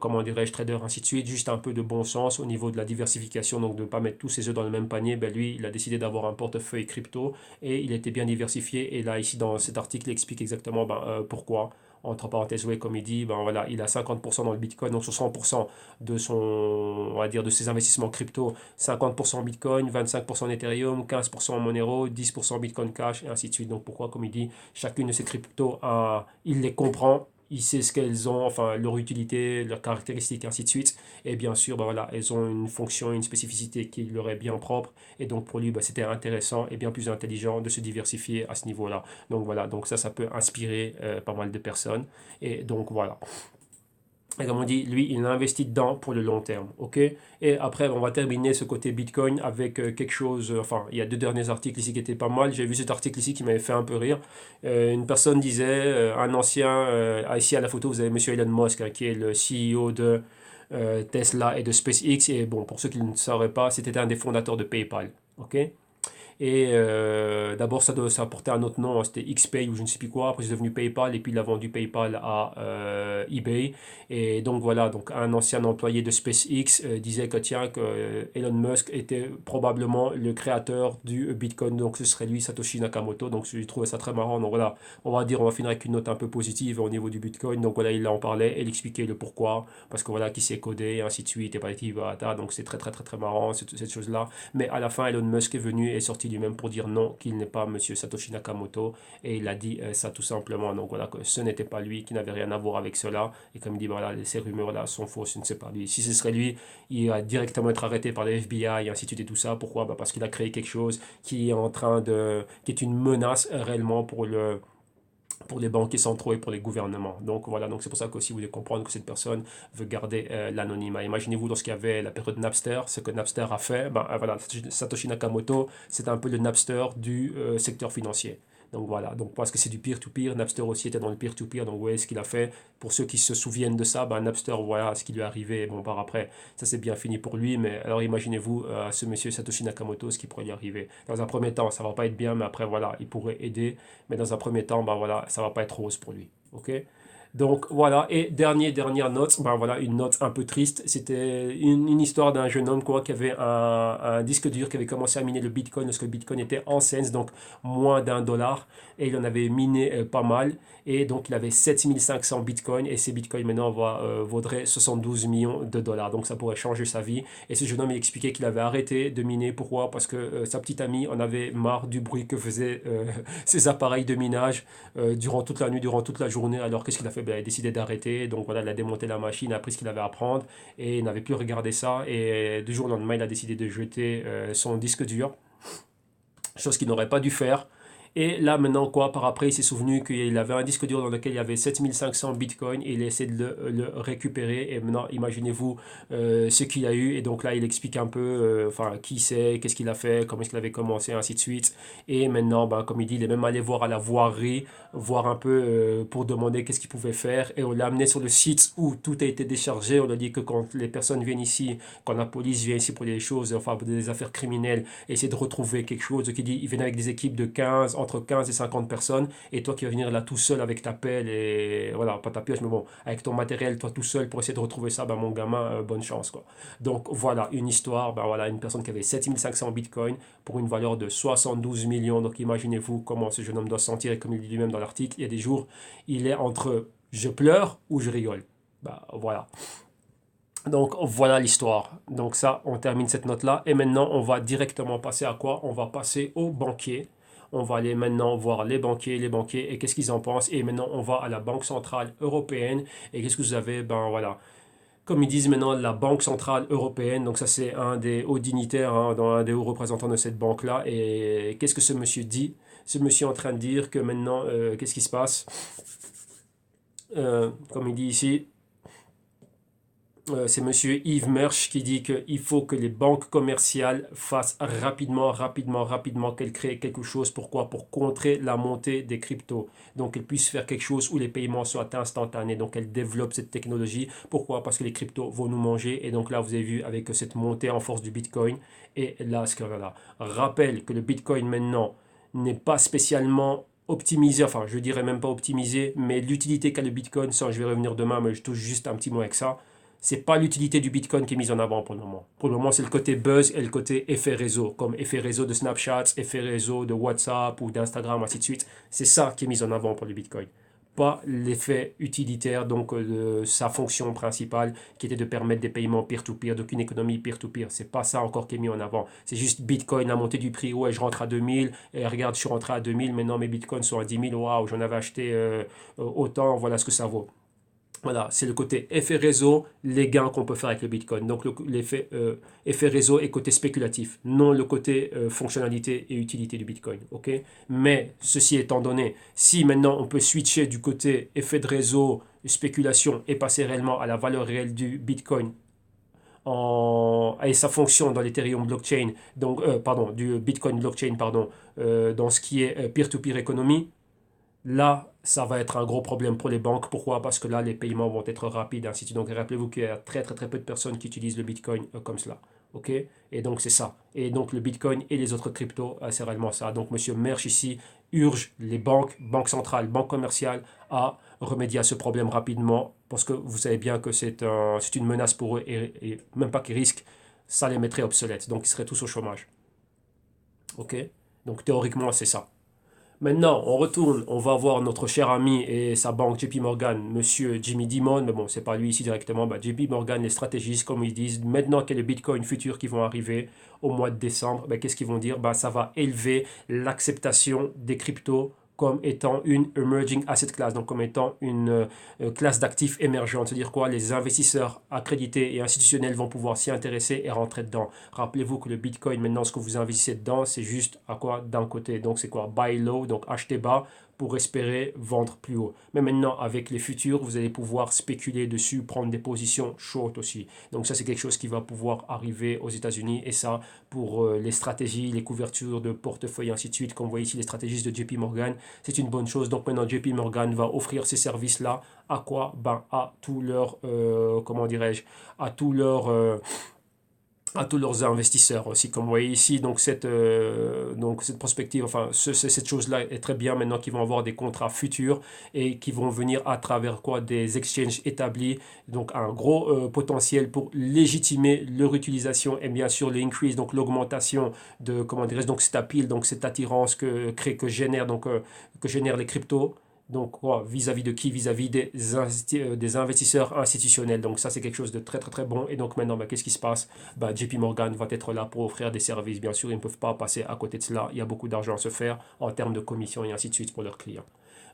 comment dirais-je, trader, ainsi de suite. Juste un peu de bon sens au niveau de la diversification, donc de ne pas mettre tous ses œufs dans le même panier. Ben lui, il a décidé d'avoir un portefeuille crypto et il était bien diversifié. Et là, ici, dans cet article, il explique exactement ben, pourquoi. entre parenthèses, oui, comme il dit, ben voilà, il a 50% dans le Bitcoin, donc sur 100% de son, on va dire, de ses investissements crypto, 50% en Bitcoin, 25% en Ethereum, 15% en Monero, 10% Bitcoin Cash, et ainsi de suite. Donc pourquoi, comme il dit, chacune de ces cryptos, il les comprend, il sait ce qu'elles ont, enfin leur utilité, leurs caractéristiques, ainsi de suite. Et bien sûr, ben voilà, elles ont une fonction, une spécificité qui leur est bien propre. Et donc pour lui, ben, c'était intéressant et bien plus intelligent de se diversifier à ce niveau-là. Donc voilà, donc ça peut inspirer pas mal de personnes. Et donc voilà. Et comme on dit, lui, il a investi dedans pour le long terme, ok? Et après, on va terminer ce côté Bitcoin avec quelque chose, enfin, il y a deux derniers articles ici qui étaient pas mal. J'ai vu cet article ici qui m'avait fait un peu rire. Une personne disait, un ancien, ici à la photo, vous avez Monsieur Elon Musk, hein, qui est le CEO de Tesla et de SpaceX. Et bon, pour ceux qui ne sauraient pas, c'était un des fondateurs de PayPal, ok? Et d'abord, ça portait un autre nom, hein, c'était XPay ou je ne sais plus quoi. Après, c'est devenu PayPal et puis il a vendu PayPal à eBay. Et donc voilà, donc un ancien employé de SpaceX disait que tiens, que Elon Musk était probablement le créateur du Bitcoin. Donc ce serait lui, Satoshi Nakamoto. Donc je trouvais ça très marrant. Donc voilà, on va finir avec une note un peu positive au niveau du Bitcoin. Donc voilà, il en parlait, il expliquait le pourquoi. Parce que voilà, qui s'est codé, et ainsi de suite, et patati patata. Donc c'est très très très très marrant cette chose-là. Mais à la fin, Elon Musk est venu et est sorti lui-même pour dire non, qu'il n'est pas Monsieur Satoshi Nakamoto. Et il a dit ça tout simplement. Donc voilà, que ce n'était pas lui, qui n'avait rien à voir avec cela. Et comme il dit, voilà, ces rumeurs-là sont fausses, ce ne c'est pas lui. Si ce serait lui, il va directement être arrêté par les FBI et ainsi de suite et tout ça. Pourquoi? Parce qu'il a créé quelque chose qui est qui est une menace réellement pour les banquiers centraux et pour les gouvernements. Donc voilà, donc c'est pour ça qu'aussi vous devez comprendre que cette personne veut garder l'anonymat. Imaginez-vous lorsqu'il y avait la période Napster, ce que Napster a fait, voilà, Satoshi Nakamoto, c'est un peu le Napster du secteur financier. Donc voilà, donc parce que c'est du peer-to-peer, Napster aussi était dans le peer-to-peer, donc vous voyez ce qu'il a fait. Pour ceux qui se souviennent de ça, Napster, voilà ce qui lui est arrivé. Bon, par après, ça c'est bien fini pour lui, mais alors imaginez-vous ce monsieur Satoshi Nakamoto, ce qui pourrait lui arriver. Dans un premier temps, ça va pas être bien, mais après, voilà, il pourrait aider. Mais dans un premier temps, voilà, ça va pas être rose pour lui. Ok? Donc voilà, et dernière note, voilà, une note un peu triste. C'était une histoire d'un jeune homme quoi, qui avait un disque dur, qui avait commencé à miner le Bitcoin lorsque le Bitcoin était en cents, donc moins d'1 dollar. Et il en avait miné pas mal. Et donc il avait 7500 Bitcoins. Et ces Bitcoins maintenant vaudraient 72 millions de dollars. Donc ça pourrait changer sa vie. Et ce jeune homme il expliquait qu'il avait arrêté de miner. Pourquoi? Parce que sa petite amie en avait marre du bruit que faisaient ses appareils de minage durant toute la nuit, durant toute la journée. Alors qu'est-ce qu'il a fait? Il a décidé d'arrêter. Donc voilà, il a démonté la machine, a appris ce qu'il avait à apprendre et il n'avait plus regardé ça. Et du jour au lendemain, il a décidé de jeter son disque dur, chose qu'il n'aurait pas dû faire. Et là, maintenant, quoi, par après, il s'est souvenu qu'il avait un disque dur dans lequel il y avait 7500 bitcoins et il a essayé de le récupérer. Et maintenant, imaginez-vous ce qu'il a eu. Et donc là, il explique un peu enfin, qui c'est, qu'est-ce qu'il a fait, comment est-ce qu'il avait commencé, ainsi de suite. Et maintenant, comme il dit, il est même allé voir à la voirie, voir un peu pour demander qu'est-ce qu'il pouvait faire. Et on l'a amené sur le site où tout a été déchargé. On a dit que quand les personnes viennent ici, quand la police vient ici pour des choses, enfin pour des affaires criminelles, essayer de retrouver quelque chose, donc il dit, il vient avec des équipes de 15, entre 15 et 50 personnes, et toi qui vas venir là tout seul avec ta pelle et voilà, pas ta pioche, mais bon, avec ton matériel, toi tout seul pour essayer de retrouver ça, mon gamin, bonne chance quoi. Donc voilà, une histoire, voilà, une personne qui avait 7500 bitcoins pour une valeur de 72 millions, donc imaginez-vous comment ce jeune homme doit se sentir, et comme il dit lui-même dans l'article, il y a des jours, il est entre je pleure ou je rigole. Voilà. Donc voilà l'histoire. Donc ça, on termine cette note-là. Et maintenant, on va directement passer à quoi? On va passer aux banquiers. On va aller maintenant voir les banquiers et qu'est-ce qu'ils en pensent. Et maintenant, on va à la Banque Centrale Européenne. Et qu'est-ce que vous avez? Voilà. Comme ils disent maintenant, la Banque Centrale Européenne. Donc ça, c'est un des hauts dignitaires, hein, un des hauts représentants de cette banque-là. Et qu'est-ce que ce monsieur dit? Ce monsieur est en train de dire que maintenant, qu'est-ce qui se passe? Comme il dit ici, c'est monsieur Yves Mersch qui dit qu'il faut que les banques commerciales fassent rapidement qu'elles créent quelque chose. Pourquoi? Pour contrer la montée des cryptos. Donc, elles puissent faire quelque chose où les paiements soient instantanés. Donc, elles développent cette technologie. Pourquoi? Parce que les cryptos vont nous manger. Et donc là, vous avez vu avec cette montée en force du Bitcoin. Et là, ce qu'il y a là. Rappelle que le Bitcoin maintenant n'est pas spécialement optimisé, enfin je dirais même pas optimisé, mais l'utilité qu'a le Bitcoin, ça je vais revenir demain, mais je touche juste un petit mot avec ça. C'est pas l'utilité du Bitcoin qui est mise en avant pour le moment. Pour le moment, c'est le côté buzz et le côté effet réseau, comme effet réseau de Snapchat, effet réseau de WhatsApp ou d'Instagram, ainsi de suite. C'est ça qui est mis en avant pour le Bitcoin. pas l'effet utilitaire, donc de sa fonction principale, qui était de permettre des paiements peer-to-peer, donc une économie peer-to-peer. C'est pas ça encore qui est mis en avant. C'est juste Bitcoin, la montée du prix, ouais, je rentre à 2000, et regarde, je suis rentré à 2000, maintenant mes Bitcoins sont à 10 000, waouh, j'en avais acheté autant, voilà ce que ça vaut. Voilà, c'est le côté effet réseau, les gains qu'on peut faire avec le Bitcoin. Donc l'effet effet réseau est côté spéculatif, non le côté fonctionnalité et utilité du Bitcoin. Ok. Mais ceci étant donné, si maintenant on peut switcher du côté effet de réseau, spéculation et passer réellement à la valeur réelle du Bitcoin et sa fonction dans l'Ethereum blockchain, donc pardon, du Bitcoin blockchain, pardon, dans ce qui est peer-to-peer économie, là, ça va être un gros problème pour les banques. Pourquoi? Parce que là, les paiements vont être rapides, ainsi de suite. Donc, rappelez-vous qu'il y a très, très, très peu de personnes qui utilisent le Bitcoin comme cela. OK? Et donc, c'est ça. Et donc, le Bitcoin et les autres cryptos, c'est réellement ça. Donc, Monsieur Mersch ici urge les banques, banques centrales, banques commerciales, à remédier à ce problème rapidement. Parce que vous savez bien que c'est une menace pour eux. Et même pas qu'ils risquent, ça les mettrait obsolètes. Donc, ils seraient tous au chômage. OK? Donc, théoriquement, c'est ça. Maintenant, on retourne, on va voir notre cher ami et sa banque JP Morgan, monsieur Jimmy Dimon, mais bon, c'est pas lui ici directement, bah, JP Morgan, les stratégistes, comme ils disent, maintenant qu'il y a les bitcoins futurs qui vont arriver au mois de décembre, bah, qu'est-ce qu'ils vont dire? Bah, ça va élever l'acceptation des cryptos comme étant une emerging asset class, donc comme étant une classe d'actifs émergente. C'est-à-dire quoi? Les investisseurs accrédités et institutionnels vont pouvoir s'y intéresser et rentrer dedans. Rappelez-vous que le Bitcoin, maintenant, ce que vous investissez dedans, c'est juste à quoi d'un côté. Donc, c'est quoi? Buy low, donc acheter bas pour espérer vendre plus haut. Mais maintenant, avec les futurs, vous allez pouvoir spéculer dessus, prendre des positions short aussi. Donc ça, c'est quelque chose qui va pouvoir arriver aux États-Unis. Et ça, pour les stratégies, les couvertures de portefeuille, ainsi de suite, comme vous voyez ici, les stratégistes de JP Morgan, c'est une bonne chose. Donc maintenant, JP Morgan va offrir ces services-là à quoi? Ben, à tous leurs, comment dirais-je, à tous leurs à tous leurs investisseurs aussi, comme vous voyez ici. Donc cette prospective, enfin, cette chose-là est très bien maintenant qu'ils vont avoir des contrats futurs et qui vont venir à travers quoi? Des exchanges établis. Donc un gros potentiel pour légitimer leur utilisation et bien sûr l'increase, donc l'augmentation de, comment dirais-je, donc cette appeal, donc cette attirance que génèrent les cryptos. Donc, quoi, vis-à-vis de qui? Vis-à-vis des investisseurs institutionnels. Donc, ça, c'est quelque chose de très, très, très bon. Et donc, maintenant, bah, qu'est-ce qui se passe? Bah, JP Morgan va être là pour offrir des services. Bien sûr, ils ne peuvent pas passer à côté de cela. Il y a beaucoup d'argent à se faire en termes de commissions et ainsi de suite pour leurs clients.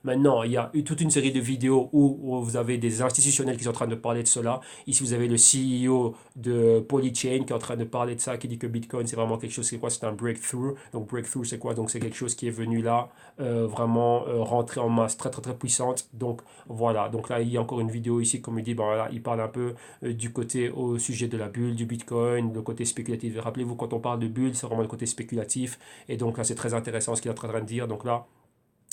Maintenant, il y a eu toute une série de vidéos où vous avez des institutionnels qui sont en train de parler de cela. Ici, vous avez le CEO de Polychain qui est en train de parler de ça, qui dit que Bitcoin, c'est vraiment quelque chose, c'est quoi? C'est un breakthrough. Donc, breakthrough, c'est quoi? Donc, c'est quelque chose qui est venu là, vraiment rentrer en masse très, très, très puissante. Donc, voilà. Donc, là, il y a encore une vidéo ici, comme il dit, ben, voilà, il parle un peu du côté au sujet de la bulle, du Bitcoin, le côté spéculatif. Rappelez-vous, quand on parle de bulle, c'est vraiment le côté spéculatif. Et donc, là, c'est très intéressant ce qu'il est en train de dire. Donc, là,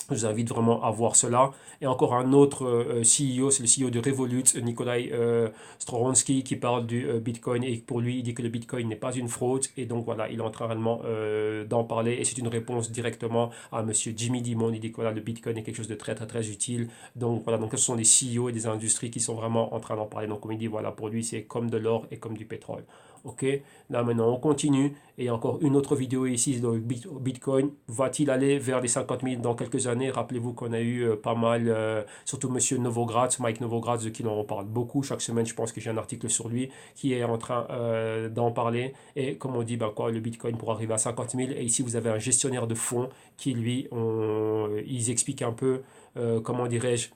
je vous invite vraiment à voir cela. Et encore un autre CEO, c'est le CEO de Revolut, Nikolai Stronsky, qui parle du Bitcoin. Et pour lui, il dit que le Bitcoin n'est pas une fraude. Et donc voilà, il est en train réellement d'en parler. Et c'est une réponse directement à Monsieur Jimmy Dimon. Il dit que voilà, le Bitcoin est quelque chose de très très très utile. Donc voilà, donc ce sont des CEO et des industries qui sont vraiment en train d'en parler. Donc comme il dit, voilà, pour lui, c'est comme de l'or et comme du pétrole. Ok, là maintenant on continue. Et encore une autre vidéo ici, donc Bitcoin va-t-il aller vers les 50 000 dans quelques années? Rappelez-vous qu'on a eu pas mal, surtout Monsieur Novogratz, Mike Novogratz, de qui on parle beaucoup. Chaque semaine, je pense que j'ai un article sur lui qui est en train d'en parler. Et comme on dit, ben quoi, le Bitcoin pourra arriver à 50 000. Et ici, vous avez un gestionnaire de fonds qui, lui, ils expliquent un peu, comment dirais-je,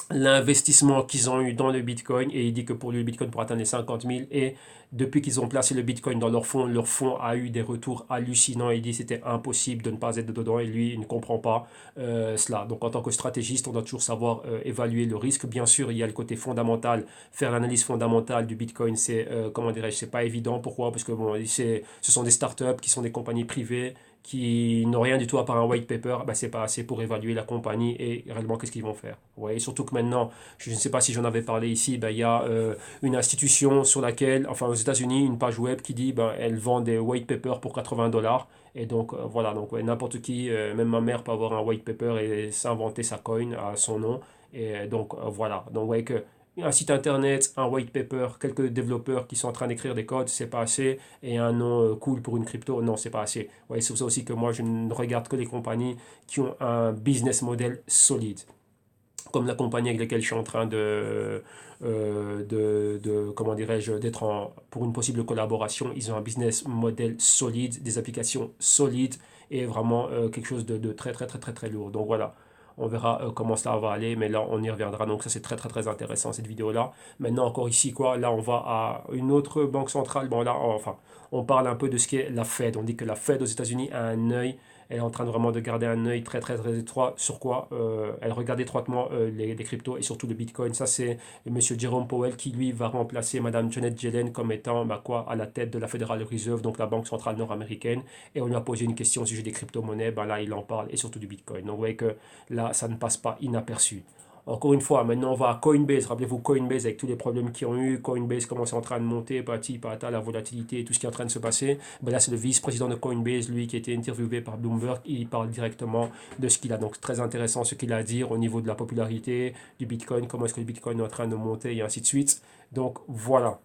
l'investissement qu'ils ont eu dans le Bitcoin et il dit que pour lui le Bitcoin pour atteindre les 50 000 et depuis qu'ils ont placé le Bitcoin dans leur fonds a eu des retours hallucinants. Il dit que c'était impossible de ne pas être dedans et lui il ne comprend pas cela. Donc en tant que stratégiste on doit toujours savoir évaluer le risque. Bien sûr il y a le côté fondamental, faire l'analyse fondamentale du Bitcoin c'est comment dirais-je, c'est pas évident. Pourquoi? Parce que bon, ce sont des startups qui sont des compagnies privées qui n'ont rien du tout à part un white paper, ben, c'est pas assez pour évaluer la compagnie et réellement qu'est-ce qu'ils vont faire. Vous voyez, surtout que maintenant, je ne sais pas si j'en avais parlé ici, ben, il y a une institution sur laquelle, enfin aux États-Unis, une page web qui dit ben, elle vend des white papers pour 80 $. Et donc voilà, donc ouais, n'importe qui, même ma mère peut avoir un white paper et s'inventer sa coin à son nom. Et donc voilà, donc vous voyez que un site internet, un white paper, quelques développeurs qui sont en train d'écrire des codes, c'est pas assez. Et un nom cool pour une crypto, non, c'est pas assez. Ouais, c'est pour ça aussi que moi, je ne regarde que les compagnies qui ont un business model solide. comme la compagnie avec laquelle je suis en train comment dirais-je, pour une possible collaboration. Ils ont un business model solide, des applications solides et vraiment quelque chose de très, très, très, très, très lourd. Donc voilà. On verra comment cela va aller, mais là on y reviendra. Donc ça c'est très très très intéressant cette vidéo-là. Maintenant encore ici quoi, là on va à une autre banque centrale. Bon là enfin on parle un peu de ce qu'est la Fed. On dit que la Fed aux États-Unis a un œil. Elle est en train de vraiment de garder un œil très très très étroit sur quoi elle regarde étroitement les cryptos et surtout le Bitcoin. Ça c'est Monsieur Jerome Powell qui lui va remplacer Madame Janet Yellen comme étant bah, quoi, à la tête de la Federal Reserve, donc la banque centrale nord-américaine. Et on lui a posé une question au sujet des crypto-monnaies. Bah, là il en parle et surtout du Bitcoin. Donc vous voyez que là ça ne passe pas inaperçu. Encore une fois, maintenant on va à Coinbase. Rappelez-vous Coinbase avec tous les problèmes qu'ils ont eu. Coinbase commence en train de monter, pati, pata, la volatilité et tout ce qui est en train de se passer. Ben là, c'est le vice-président de Coinbase, lui, qui a été interviewé par Bloomberg. Il parle directement de ce qu'il a. Donc, très intéressant ce qu'il a à dire au niveau de la popularité du Bitcoin, comment est-ce que le Bitcoin est en train de monter et ainsi de suite. Donc, voilà.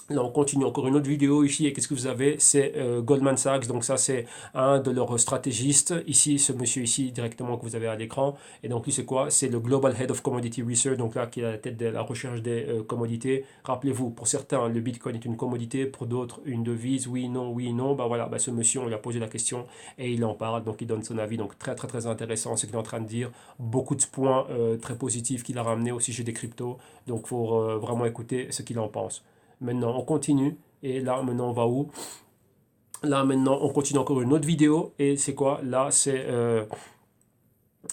Là, on continue encore une autre vidéo ici. Et qu'est-ce que vous avez? C'est Goldman Sachs. Donc, ça, c'est un de leurs stratégistes. Ici, ce monsieur ici, directement, que vous avez à l'écran. Et donc, lui, c'est quoi? C'est le Global Head of Commodity Research. Donc, là, qui est à la tête de la recherche des commodités. Rappelez-vous, pour certains, le Bitcoin est une commodité. Pour d'autres, une devise. Oui, non, oui, non. Bah voilà, bah, ce monsieur, on lui a posé la question et il en parle. Donc, il donne son avis. Donc, très, très, très intéressant ce qu'il est en train de dire. Beaucoup de points très positifs qu'il a ramenés au sujet des cryptos. Donc, il faut vraiment écouter ce qu'il en pense. Maintenant, on continue. Et là, maintenant, on va où? Là, maintenant, on continue encore une autre vidéo. Et c'est quoi? Là, c'est...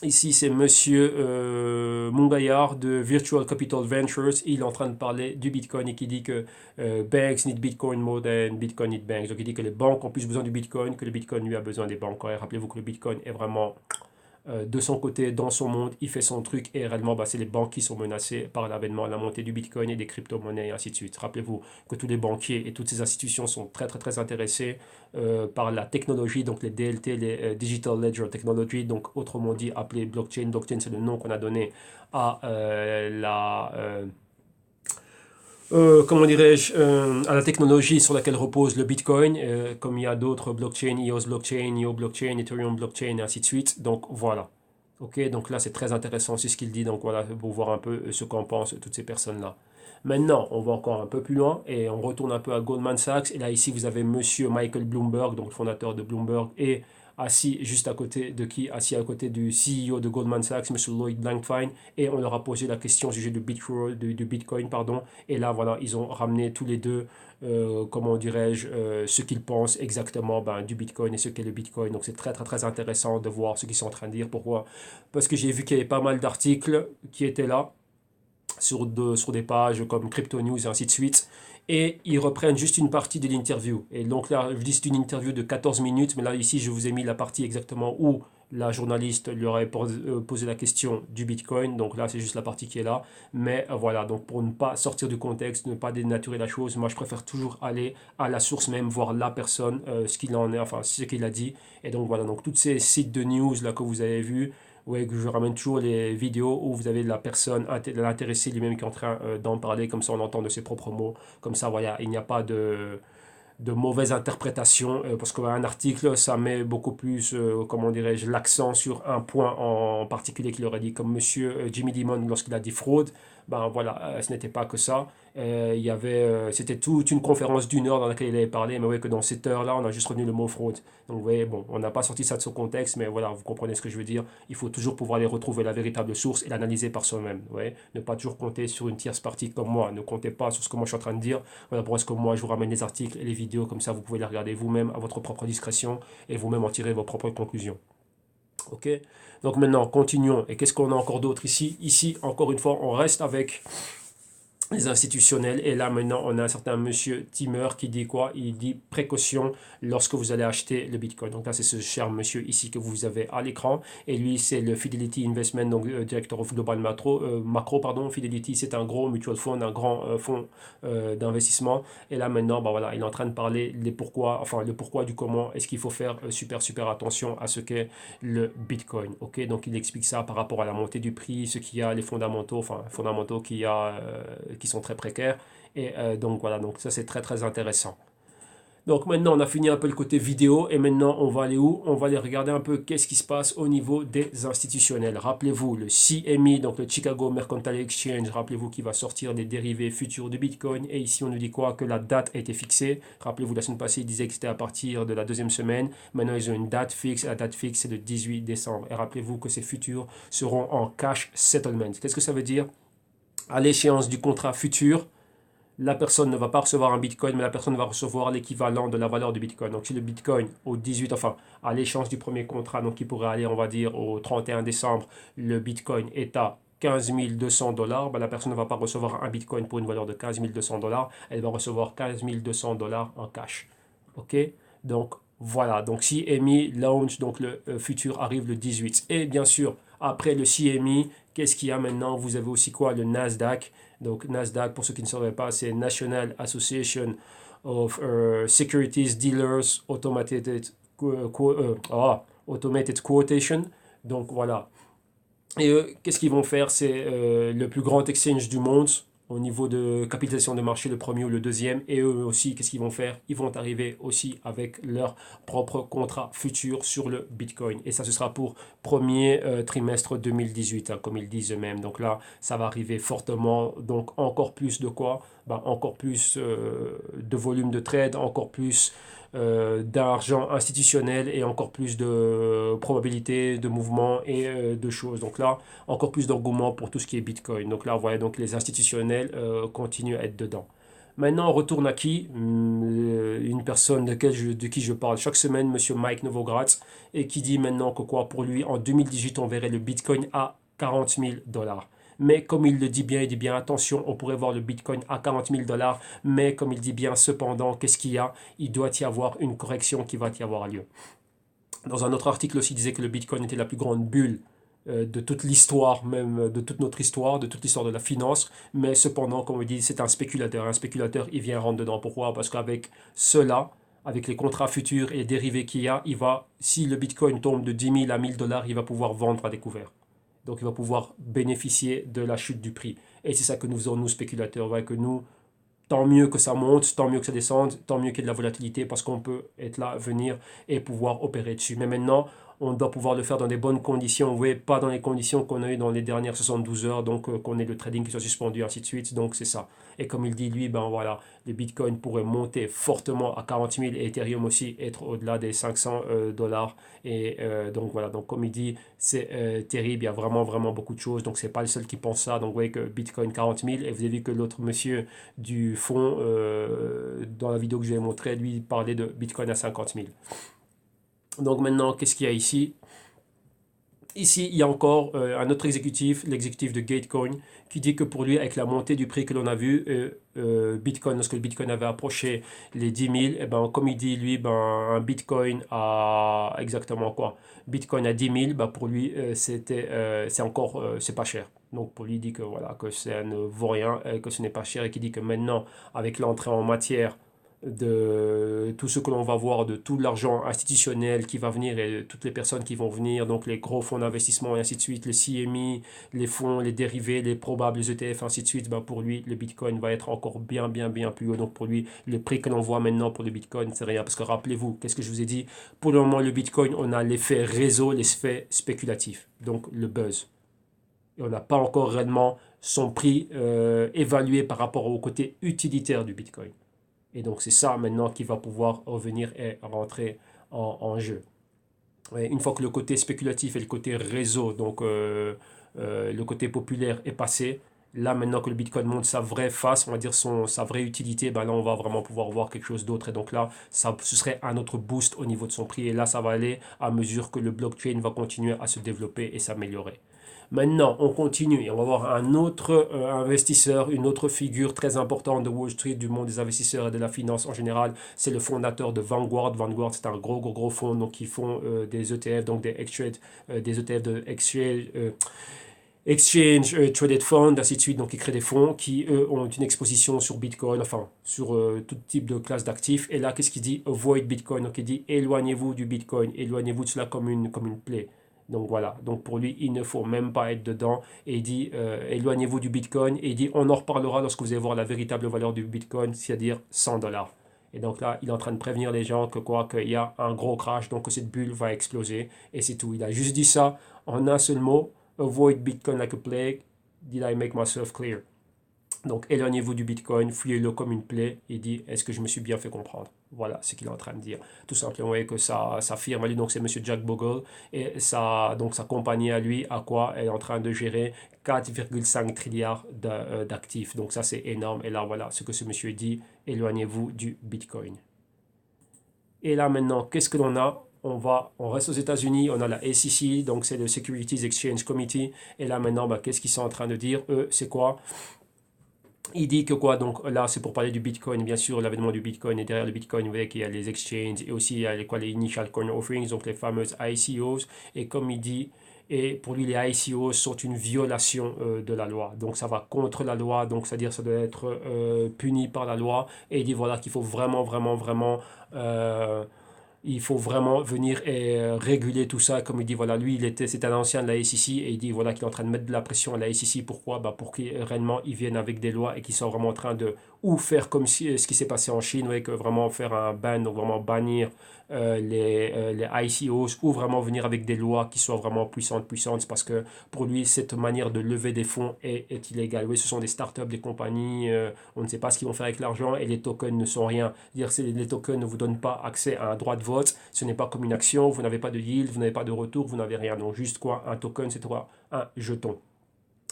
ici, c'est Monsieur Mungaillard de Virtual Capital Ventures. Il est en train de parler du Bitcoin et qui dit que banks need Bitcoin more than Bitcoin need banks. Donc, il dit que les banques ont plus besoin du Bitcoin que le Bitcoin lui a besoin des banques. Et rappelez-vous que le Bitcoin est vraiment de son côté, dans son monde, il fait son truc et réellement, bah, c'est les banques qui sont menacées par l'avènement, la montée du Bitcoin et des crypto-monnaies et ainsi de suite. Rappelez-vous que tous les banquiers et toutes ces institutions sont très très très intéressés par la technologie, donc les DLT, les Digital Ledger Technology, donc autrement dit appelé blockchain. Blockchain, c'est le nom qu'on a donné à comment dirais-je, à la technologie sur laquelle repose le Bitcoin, comme il y a d'autres blockchains, EOS blockchain, IO blockchain, Ethereum blockchain, et ainsi de suite. Donc voilà. Ok, donc là c'est très intéressant, c'est ce qu'il dit. Donc voilà, pour voir un peu ce qu'en pensent toutes ces personnes-là. Maintenant, on va encore un peu plus loin et on retourne un peu à Goldman Sachs. Et là, ici, vous avez Monsieur Michael Bloomberg, donc le fondateur de Bloomberg, et assis juste à côté de qui? Assis à côté du CEO de Goldman Sachs, Monsieur Lloyd Blankfein. Et on leur a posé la question au sujet du Bitcoin, pardon. Et là, voilà, ils ont ramené tous les deux, comment dirais-je, ce qu'ils pensent exactement ben, du Bitcoin et ce qu'est le Bitcoin. Donc c'est très très très intéressant de voir ce qu'ils sont en train de dire. Pourquoi? Parce que j'ai vu qu'il y avait pas mal d'articles qui étaient là sur des pages comme Crypto News et ainsi de suite. Et ils reprennent juste une partie de l'interview. Et donc là, je dis c'est une interview de 14 minutes, mais là, ici, je vous ai mis la partie exactement où la journaliste lui aurait posé la question du Bitcoin. Donc là, c'est juste la partie qui est là. Mais voilà, donc pour ne pas sortir du contexte, ne pas dénaturer la chose, moi, je préfère toujours aller à la source même, voir la personne, ce qu'il en est, enfin, ce qu'il a dit. Et donc voilà, donc tous ces sites de news là que vous avez vus, ouais, que je ramène toujours les vidéos où vous avez la personne, l'intéressé lui-même qui est en train d'en parler, comme ça on entend de ses propres mots, comme ça voilà, il n'y a pas de mauvaise interprétation, parce qu'un article, ça met beaucoup plus, comment dirais-je, l'accent sur un point en particulier qu'il aurait dit, comme monsieur Jimmy Dimon lorsqu'il a dit fraude, ben voilà, ce n'était pas que ça. C'était toute une conférence d'une heure dans laquelle il avait parlé, mais oui, que dans cette heure-là, on a juste retenu le mot fraude. Donc, vous voyez, bon, on n'a pas sorti ça de son contexte, mais voilà, vous comprenez ce que je veux dire. Il faut toujours pouvoir aller retrouver la véritable source et l'analyser par soi-même. Ouais. Ne pas toujours compter sur une tierce partie comme moi. Ne comptez pas sur ce que moi je suis en train de dire. Voilà pourquoi est-ce que moi je vous ramène les articles et les vidéos, comme ça vous pouvez les regarder vous-même à votre propre discrétion et vous-même en tirer vos propres conclusions. Ok. Donc maintenant, continuons. Et qu'est-ce qu'on a encore d'autre ici? Ici, encore une fois, on reste avec les institutionnels. Et là, maintenant, on a un certain monsieur Timmer qui dit quoi? Il dit précaution lorsque vous allez acheter le Bitcoin. Donc là, c'est ce cher monsieur ici que vous avez à l'écran. Et lui, c'est le Fidelity Investment, donc Director of Global Macro, pardon. Fidelity, c'est un gros mutual fund, un grand fonds d'investissement. Et là, maintenant, bah, voilà, il est en train de parler les pourquoi, enfin, le pourquoi du comment. Est-ce qu'il faut faire super attention à ce qu'est le Bitcoin. Ok, donc il explique ça par rapport à la montée du prix, ce qu'il y a, les fondamentaux, enfin fondamentaux qu'il y a, qui sont très précaires. Et donc voilà, donc ça c'est très intéressant. Donc maintenant, on a fini un peu le côté vidéo et maintenant, on va aller où? On va aller regarder un peu qu'est-ce qui se passe au niveau des institutionnels. Rappelez-vous, le CME, donc le Chicago Mercantile Exchange, rappelez-vous qu'il va sortir des dérivés futurs de Bitcoin. Et ici, on nous dit quoi? Que la date a été fixée. Rappelez-vous, la semaine passée, ils disaient que c'était à partir de la deuxième semaine. Maintenant, ils ont une date fixe. La date fixe, c'est le 18 décembre. Et rappelez-vous que ces futurs seront en cash settlement. Qu'est-ce que ça veut dire? À l'échéance du contrat futur, la personne ne va pas recevoir un Bitcoin, mais la personne va recevoir l'équivalent de la valeur du Bitcoin. Donc si le Bitcoin au 18, enfin à l'échéance du premier contrat, donc qui pourrait aller, on va dire, au 31 décembre, le Bitcoin est à 15 200 dollars, ben, la personne ne va pas recevoir un Bitcoin pour une valeur de 15 200 dollars, elle va recevoir 15 200 dollars en cash. Ok? Donc voilà, donc CME launch, donc le futur arrive le 18. Et bien sûr, après le CME, qu'est-ce qu'il y a maintenant? Vous avez aussi quoi? Le Nasdaq. Donc Nasdaq, pour ceux qui ne sauraient pas, c'est National Association of Securities Dealers Automated Quotation. Donc voilà. Et eux, qu'est-ce qu'ils vont faire? C'est le plus grand exchange du monde au niveau de capitalisation de marché, le premier ou le deuxième. Et eux aussi, qu'est-ce qu'ils vont faire? Ils vont arriver aussi avec leur propre contrat futur sur le Bitcoin. Et ça, ce sera pour premier trimestre 2018, hein, comme ils disent eux-mêmes. Donc là, ça va arriver fortement. Donc encore plus de quoi? Ben, encore plus de volume de trade, encore plus d'argent institutionnel et encore plus de probabilités de mouvement et de choses. Donc là, encore plus d'engouement pour tout ce qui est Bitcoin. Donc là, vous voyez, donc les institutionnels continuent à être dedans. Maintenant, on retourne à qui? Une personne de qui je parle chaque semaine, monsieur Mike Novogratz, et qui dit maintenant que quoi, pour lui, en 2018, on verrait le Bitcoin à 40 000 dollars. Mais comme il le dit bien, il dit bien, attention, on pourrait voir le Bitcoin à 40 000 dollars, mais comme il dit bien, cependant, qu'est-ce qu'il y a? Il doit y avoir une correction qui va y avoir lieu. Dans un autre article aussi, il disait que le Bitcoin était la plus grande bulle de toute l'histoire, même de toute notre histoire, de toute l'histoire de la finance. Mais cependant, comme on dit, c'est un spéculateur. Un spéculateur, il vient rentrer dedans. Pourquoi? Parce qu'avec cela, avec les contrats futurs et les dérivés qu'il y a, si le Bitcoin tombe de 10 000 à 1000 dollars, il va pouvoir vendre à découvert. Donc il va pouvoir bénéficier de la chute du prix. Et c'est ça que nous faisons, nous, spéculateurs. Ouais, que nous, tant mieux que ça monte, tant mieux que ça descende, tant mieux qu'il y ait de la volatilité parce qu'on peut être là, venir et pouvoir opérer dessus. Mais maintenant, on doit pouvoir le faire dans des bonnes conditions, oui, pas dans les conditions qu'on a eues dans les dernières 72 heures, donc qu'on ait le trading qui soit suspendu, ainsi de suite. Donc c'est ça. Et comme il dit, lui, ben voilà, le Bitcoin pourrait monter fortement à 40 000 et Ethereum aussi être au-delà des 500 dollars. Et donc voilà, donc comme il dit, c'est terrible, il y a vraiment, vraiment beaucoup de choses. Donc c'est pas le seul qui pense ça. Donc vous voyez que Bitcoin 40 000, et vous avez vu que l'autre monsieur du fond, dans la vidéo que je vais montrer, lui, il parlait de Bitcoin à 50 000. Donc maintenant, qu'est-ce qu'il y a ici? Ici, il y a encore un autre exécutif, l'exécutif de Gatecoin, qui dit que pour lui, avec la montée du prix que l'on a vu, Bitcoin, lorsque le Bitcoin avait approché les 10 000, et ben, comme il dit, lui, ben, un Bitcoin à exactement quoi? Bitcoin à 10 000, ben, pour lui, c'est encore, c'est pas cher. Donc pour lui, il dit que, voilà, que ça ne vaut rien, que ce n'est pas cher, et qui dit que maintenant, avec l'entrée en matière de tout ce que l'on va voir, de tout l'argent institutionnel qui va venir et toutes les personnes qui vont venir, donc les gros fonds d'investissement et ainsi de suite, le CME, les fonds, les dérivés, les probables ETF, ainsi de suite, ben pour lui, le Bitcoin va être encore bien, bien, bien plus haut. Donc pour lui, le prix que l'on voit maintenant pour le Bitcoin, c'est rien. Parce que rappelez-vous, qu'est-ce que je vous ai dit? Pour le moment, le Bitcoin, on a l'effet réseau, l'effet spéculatif, donc le buzz. Et on n'a pas encore réellement son prix évalué par rapport au côté utilitaire du Bitcoin. Et donc c'est ça maintenant qui va pouvoir revenir et rentrer en jeu. Et une fois que le côté spéculatif et le côté réseau, donc le côté populaire est passé, là maintenant que le Bitcoin montre sa vraie face, on va dire sa vraie utilité, ben là on va vraiment pouvoir voir quelque chose d'autre. Et donc là, ce serait un autre boost au niveau de son prix. Et là, ça va aller à mesure que le blockchain va continuer à se développer et s'améliorer. Maintenant, on continue et on va voir un autre investisseur, une autre figure très importante de Wall Street, du monde des investisseurs et de la finance en général. C'est le fondateur de Vanguard. Vanguard, c'est un gros, gros, gros fonds donc, qui font des ETF, donc des ETF de Exchange Traded Fund, ainsi de suite. Donc, ils créent des fonds qui, eux, ont une exposition sur Bitcoin, enfin, sur tout type de classe d'actifs. Et là, qu'est-ce qu'il dit? Avoid Bitcoin. Donc, il dit éloignez-vous du Bitcoin, éloignez-vous de cela comme une plaie. Donc voilà, donc pour lui, il ne faut même pas être dedans. Et il dit, éloignez-vous du Bitcoin. Et il dit, on en reparlera lorsque vous allez voir la véritable valeur du Bitcoin, c'est-à-dire 100 dollars. Et donc là, il est en train de prévenir les gens que quoi, qu'il y a un gros crash, donc que cette bulle va exploser. Et c'est tout. Il a juste dit ça en un seul mot. Avoid Bitcoin like a plague. Did I make myself clear? Donc éloignez-vous du Bitcoin, fuyez-le comme une plaie et dit est-ce que je me suis bien fait comprendre? Voilà ce qu'il est en train de dire. Tout simplement, et que sa firme, lui, donc c'est Monsieur Jack Bogle, et donc sa compagnie à lui, à quoi elle est en train de gérer 4,5 trilliards d'actifs. Donc ça c'est énorme. Et là voilà ce que ce monsieur dit, éloignez-vous du Bitcoin. Et là maintenant, qu'est-ce que l'on a? On reste aux États-Unis, on a la SEC, donc c'est le Securities Exchange Committee. Et là maintenant, qu'est-ce qu'ils sont en train de dire? Eux, c'est quoi? Il dit que quoi, donc là c'est pour parler du Bitcoin, bien sûr, l'avènement du Bitcoin, et derrière le Bitcoin, vous voyez qu'il y a les exchanges et aussi il y a les Initial Coin Offerings, donc les fameuses ICOs, et comme il dit, et pour lui les ICOs sont une violation de la loi, donc ça va contre la loi, donc c'est-à-dire ça doit être puni par la loi, et il dit voilà qu'il faut vraiment, vraiment, vraiment il faut vraiment venir et réguler tout ça. Comme il dit, voilà, lui, c'est un ancien de la SEC et il dit voilà, qu'il est en train de mettre de la pression à la SEC. Pourquoi? Pour qu'ils réellement ils viennent avec des lois et qu'ils soient vraiment en train de ou faire comme si, ce qui s'est passé en Chine, ouais, que vraiment faire un ban, donc vraiment bannir les ICOs ou vraiment venir avec des lois qui soient vraiment puissantes parce que pour lui, cette manière de lever des fonds est illégale. Oui, ce sont des startups, des compagnies, on ne sait pas ce qu'ils vont faire avec l'argent et les tokens ne sont rien. Dire les tokens ne vous donnent pas accès à un droit de vote, ce n'est pas comme une action, vous n'avez pas de yield, vous n'avez pas de retour, vous n'avez rien. Donc juste quoi, un token, c'est quoi? Un jeton.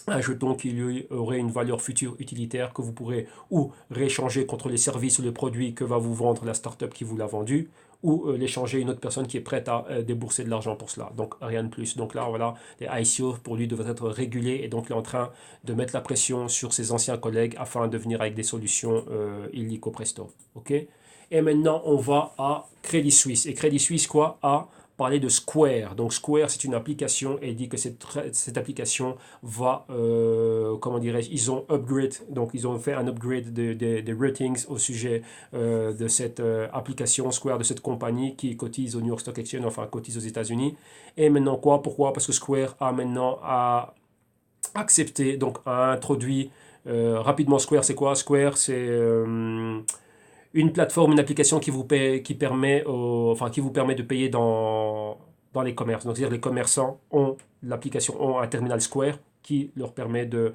Un jeton qui lui aurait une valeur future utilitaire que vous pourrez ou rééchanger contre les services ou les produits que va vous vendre la startup qui vous l'a vendu, ou l'échanger à une autre personne qui est prête à débourser de l'argent pour cela. Donc rien de plus. Donc là, voilà, les ICO pour lui devraient être régulés et donc il est en train de mettre la pression sur ses anciens collègues afin de venir avec des solutions illico presto. Ok. Et maintenant, on va à Crédit Suisse. Et Crédit Suisse, quoi? A parler de Square. Donc Square, c'est une application et il dit que cette application va, comment dirais-je, ils ont upgrade, donc ils ont fait un upgrade des ratings au sujet de cette application Square, de cette compagnie qui cotise au New York Stock Exchange, enfin cotise aux États-Unis. Et maintenant quoi? Pourquoi? Parce que Square a maintenant accepté, donc a introduit rapidement Square, c'est quoi? Square, c'est une plateforme, une application qui vous paie, qui permet, enfin, qui vous permet de payer dans les commerces. Donc, c'est-à-dire les commerçants ont l'application, ont un terminal Square qui leur permet de,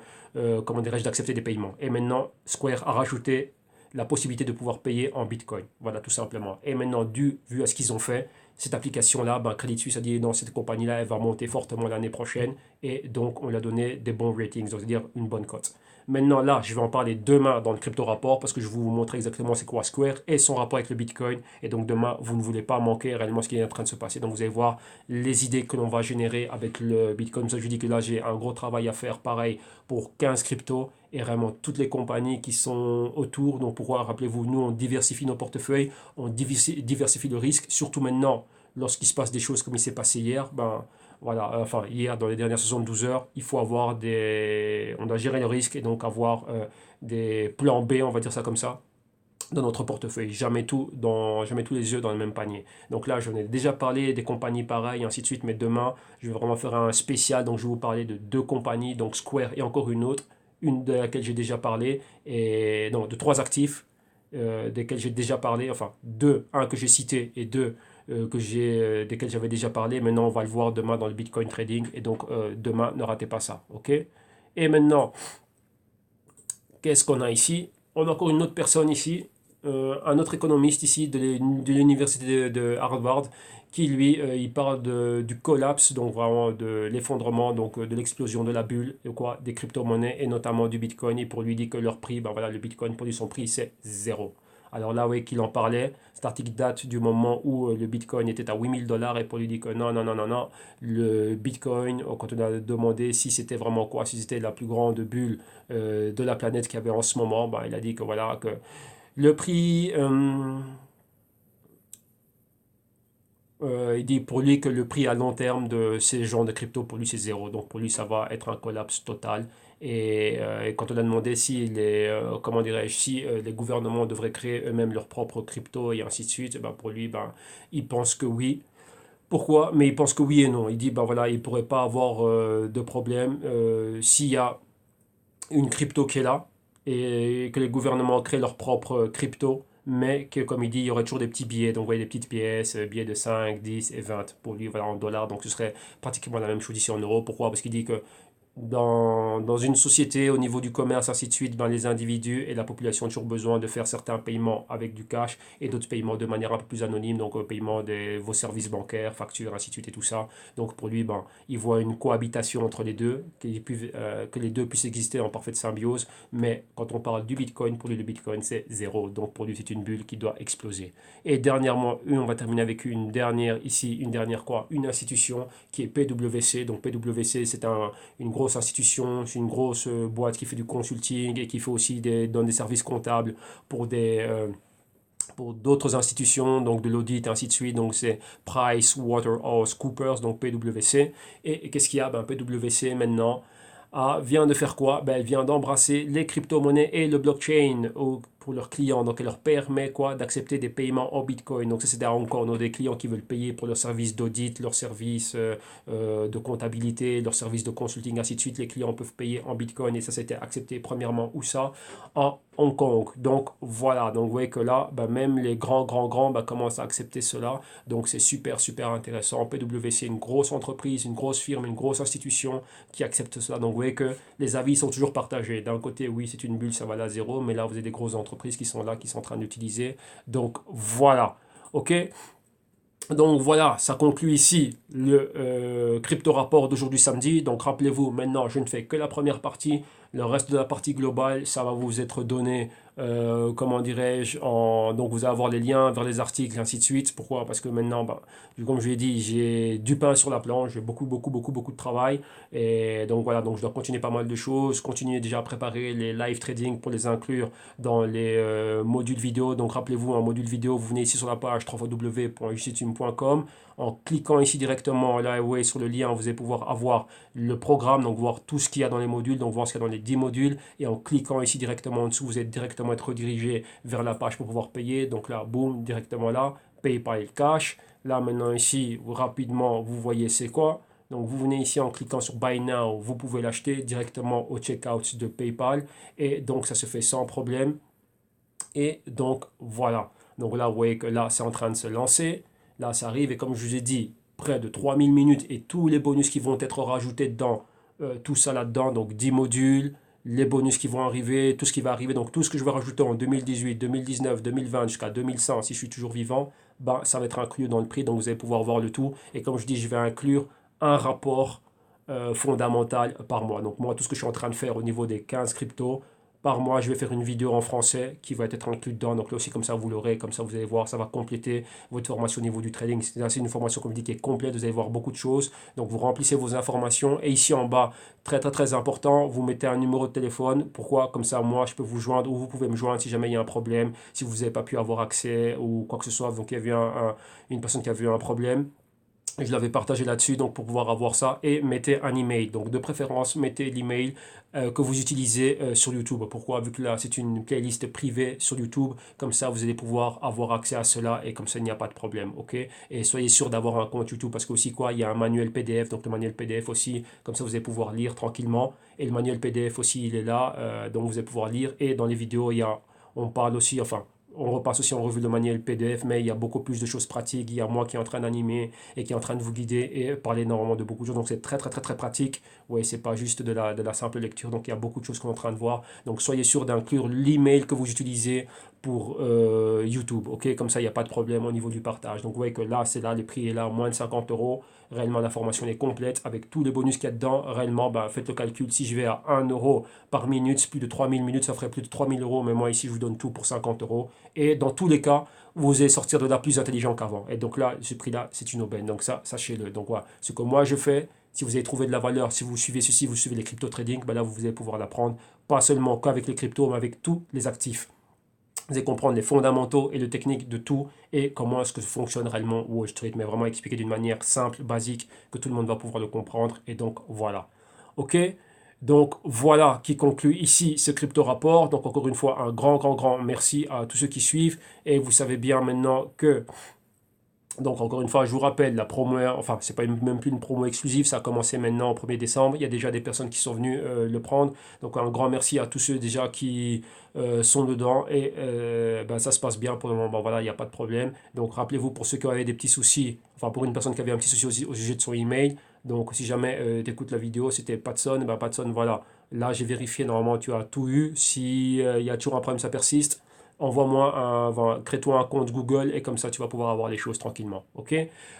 comment dirais-je, d'accepter des paiements. Et maintenant, Square a rajouté la possibilité de pouvoir payer en Bitcoin. Voilà, tout simplement. Et maintenant, vu à ce qu'ils ont fait, cette application-là, Credit Suisse a dit non, cette compagnie-là, elle va monter fortement l'année prochaine. Et donc, on lui a donné des bons ratings, donc c'est-à-dire une bonne cote. Maintenant, là, je vais en parler demain dans le crypto rapport parce que je vais vous montrer exactement c'est quoi Square et son rapport avec le Bitcoin. Et donc, demain, vous ne voulez pas manquer réellement ce qui est en train de se passer. Donc, vous allez voir les idées que l'on va générer avec le Bitcoin. Ça, je dis que là, j'ai un gros travail à faire, pareil, pour 15 cryptos et vraiment toutes les compagnies qui sont autour. Donc, pourquoi, rappelez-vous, nous, on diversifie nos portefeuilles, on diversifie le risque, surtout maintenant, lorsqu'il se passe des choses comme il s'est passé hier, voilà, enfin hier dans les dernières 72 heures, il faut avoir on doit gérer le risque et donc avoir des plans B, on va dire ça comme ça, dans notre portefeuille. Jamais tous les œufs dans le même panier. Donc là, j'en ai déjà parlé des compagnies pareilles, ainsi de suite, mais demain, je vais vraiment faire un spécial, donc je vais vous parler de deux compagnies, donc Square et encore une autre, une de laquelle j'ai déjà parlé, et non, de trois actifs desquels j'ai déjà parlé, enfin deux, un que j'ai cité et deux desquels j'avais déjà parlé. Maintenant, on va le voir demain dans le Bitcoin Trading. Et donc, demain, ne ratez pas ça. OK? Et maintenant, qu'est-ce qu'on a ici? On a encore une autre personne ici, un autre économiste ici de l'université de Harvard, qui lui, il parle du collapse, donc vraiment de l'effondrement, donc de l'explosion de la bulle, quoi, des crypto-monnaies et notamment du Bitcoin. Et pour lui dire que leur prix, voilà, le Bitcoin, pour lui, son prix, c'est zéro. Alors là, oui, qu'il en parlait, cet article date du moment où le Bitcoin était à 8 000 $ et pour lui dire que non, non, non, non, non, le Bitcoin, quand on a demandé si c'était vraiment quoi, si c'était la plus grande bulle de la planète qu'il y avait en ce moment, il a dit que voilà, que le prix, il dit pour lui que le prix à long terme de ces genres de crypto, pour lui c'est zéro. Donc pour lui ça va être un collapse total. Et quand on a demandé si comment dirais-je, si les gouvernements devraient créer eux-mêmes leurs propres crypto et ainsi de suite, pour lui, il pense que oui. Pourquoi? Mais il pense que oui et non. Il dit, voilà, il ne pourrait pas avoir de problème s'il y a une crypto qui est là et que les gouvernements créent leur propre crypto. mais que, comme il dit, il y aurait toujours des petits billets. Donc, vous voyez, des petites pièces, billets de 5, 10 et 20 pour lui, voilà, en dollars. Donc, ce serait pratiquement la même chose ici en euros. Pourquoi? Parce qu'il dit que dans une société, au niveau du commerce, ainsi de suite, ben, les individus et la population ont toujours besoin de faire certains paiements avec du cash et d'autres paiements de manière un peu plus anonyme, donc paiement de vos services bancaires, factures, ainsi de suite et tout ça. Donc pour lui, ben, il voit une cohabitation entre les deux, que les deux puissent exister en parfaite symbiose, mais quand on parle du Bitcoin, pour lui, le Bitcoin, c'est zéro. Donc pour lui, c'est une bulle qui doit exploser. Et dernièrement, on va terminer avec une dernière, ici, une dernière quoi? Une institution qui est PwC. Donc PwC, c'est une grosse institution, c'est une grosse boîte qui fait du consulting et qui fait aussi donne des services comptables pour pour d'autres institutions, donc de l'audit, ainsi de suite. Donc c'est PricewaterhouseCoopers, donc PwC. Et qu'est-ce qu'il y a? Ben, PwC maintenant vient de faire quoi? Ben, elle vient d'embrasser les crypto-monnaies et le blockchain pour leurs clients. Donc, elle leur permet quoi? D'accepter des paiements en Bitcoin. Donc, ça, c'est encore des clients qui veulent payer pour leurs services d'audit, leurs services de comptabilité, leurs services de consulting, ainsi de suite. Les clients peuvent payer en Bitcoin et ça, c'était accepté premièrement où ça? En Hong Kong. Donc, voilà. Donc, vous voyez que là, ben, même les grands ben, commencent à accepter cela. Donc, c'est super, super intéressant. PwC, une grosse entreprise, une grosse firme, une grosse institution qui accepte cela. Donc, vous voyez que les avis sont toujours partagés. D'un côté, oui, c'est une bulle, ça va à zéro, mais là, vous avez des grosses entreprises qui sont là, qui sont en train d'utiliser. Donc, voilà. OK? Donc voilà, ça conclut ici le crypto rapport d'aujourd'hui samedi. Donc rappelez-vous, maintenant je ne fais que la première partie. Le reste de la partie globale, ça va vous être donné, comment dirais-je, donc vous allez avoir les liens vers les articles et ainsi de suite. Pourquoi? Parce que maintenant, bah, comme je l'ai dit, j'ai du pain sur la planche, j'ai beaucoup de travail. Et donc voilà, donc je dois continuer pas mal de choses, continuer déjà à préparer les live trading pour les inclure dans les modules vidéo. Donc rappelez-vous, en module vidéo, vous venez ici sur la page www.justitume.com. En cliquant ici directement là ouais, sur le lien, vous allez pouvoir avoir le programme, donc voir tout ce qu'il y a dans les modules, donc voir ce qu'il y a dans les 10 modules. Et en cliquant ici directement en dessous, vous allez directement être redirigé vers la page pour pouvoir payer. Donc là, boum, directement là, PayPal Cash. Là maintenant ici, rapidement, vous voyez c'est quoi. Donc vous venez ici en cliquant sur Buy Now, vous pouvez l'acheter directement au checkout de PayPal. Et donc ça se fait sans problème. Et donc voilà. Donc là, vous voyez que là, c'est en train de se lancer. Là, ça arrive. Et comme je vous ai dit, près de 3000 minutes et tous les bonus qui vont être rajoutés dedans, tout ça là-dedans. Donc 10 modules, les bonus qui vont arriver, tout ce qui va arriver. Donc tout ce que je vais rajouter en 2018, 2019, 2020 jusqu'à 2100, si je suis toujours vivant, ben, ça va être inclus dans le prix. Donc vous allez pouvoir voir le tout. Et comme je dis, je vais inclure un rapport fondamental par mois. Donc moi, tout ce que je suis en train de faire au niveau des 15 cryptos, par mois, je vais faire une vidéo en français qui va être inclus dedans. Donc là aussi, comme ça, vous l'aurez, comme ça, vous allez voir, ça va compléter votre formation au niveau du trading. C'est une formation, comme je dis, qui est complète. Vous allez voir beaucoup de choses. Donc, vous remplissez vos informations. Et ici en bas, très important, vous mettez un numéro de téléphone. Pourquoi? Comme ça, moi, je peux vous joindre ou vous pouvez me joindre si jamais il y a un problème, si vous n'avez pas pu avoir accès ou quoi que ce soit. Donc, il y avait une personne qui avait eu un problème. Je l'avais partagé là-dessus, donc pour pouvoir avoir ça, et mettez un email. Donc de préférence, mettez l'email que vous utilisez sur YouTube. Pourquoi? Vu que là, c'est une playlist privée sur YouTube, comme ça, vous allez pouvoir avoir accès à cela, et comme ça, il n'y a pas de problème, ok? Et soyez sûr d'avoir un compte YouTube, parce que aussi, quoi, il y a un manuel PDF, donc le manuel PDF aussi, comme ça, vous allez pouvoir lire tranquillement. Et le manuel PDF aussi, il est là, donc vous allez pouvoir lire. Et dans les vidéos, on parle aussi, enfin, on repasse aussi en revue le manuel PDF, mais il y a beaucoup plus de choses pratiques. Il y a moi qui est en train d'animer et qui est en train de vous guider et parler énormément de beaucoup de choses. Donc c'est très pratique. Oui, c'est pas juste de la simple lecture. Donc il y a beaucoup de choses qu'on est en train de voir. Donc soyez sûr d'inclure l'email que vous utilisez pour YouTube. Ok, comme ça il n'y a pas de problème au niveau du partage. Donc vous voyez que là, c'est là, le prix est là, moins de 50 euros. Réellement, la formation est complète avec tous les bonus qu'il y a dedans. Réellement, ben, faites le calcul. Si je vais à 1 euro par minute, plus de 3000 minutes, ça ferait plus de 3000 euros. Mais moi, ici, je vous donne tout pour 50 euros. Et dans tous les cas, vous allez sortir de là plus intelligent qu'avant. Et donc là, ce prix-là, c'est une aubaine. Donc ça, sachez-le. Donc voilà, ce que moi je fais, si vous avez trouvé de la valeur, si vous suivez ceci, vous suivez les crypto trading, ben là, vous allez pouvoir l'apprendre. Pas seulement qu'avec les cryptos, mais avec tous les actifs. Vous allez comprendre les fondamentaux et les techniques de tout et comment est-ce que fonctionne réellement Wall Street, mais vraiment expliqué d'une manière simple, basique, que tout le monde va pouvoir le comprendre. Et donc, voilà. OK? Donc, voilà qui conclut ici ce crypto rapport. Donc, encore une fois, un grand merci à tous ceux qui suivent. Et vous savez bien maintenant que Donc encore une fois, je vous rappelle, la promo, enfin c'est pas même plus une promo exclusive, ça a commencé maintenant au 1er décembre, il y a déjà des personnes qui sont venues le prendre, donc un grand merci à tous ceux déjà qui sont dedans, et ben, ça se passe bien pour le moment, bon, voilà, il n'y a pas de problème. Donc rappelez-vous, pour ceux qui avaient des petits soucis, enfin pour une personne qui avait un petit souci au sujet de son email, donc si jamais tu écoutes la vidéo, c'était Patson, ben Patson, voilà, là j'ai vérifié, normalement tu as tout eu, si il y a toujours un problème, ça persiste, envoie-moi crée-toi un compte Google et comme ça tu vas pouvoir avoir les choses tranquillement. Ok?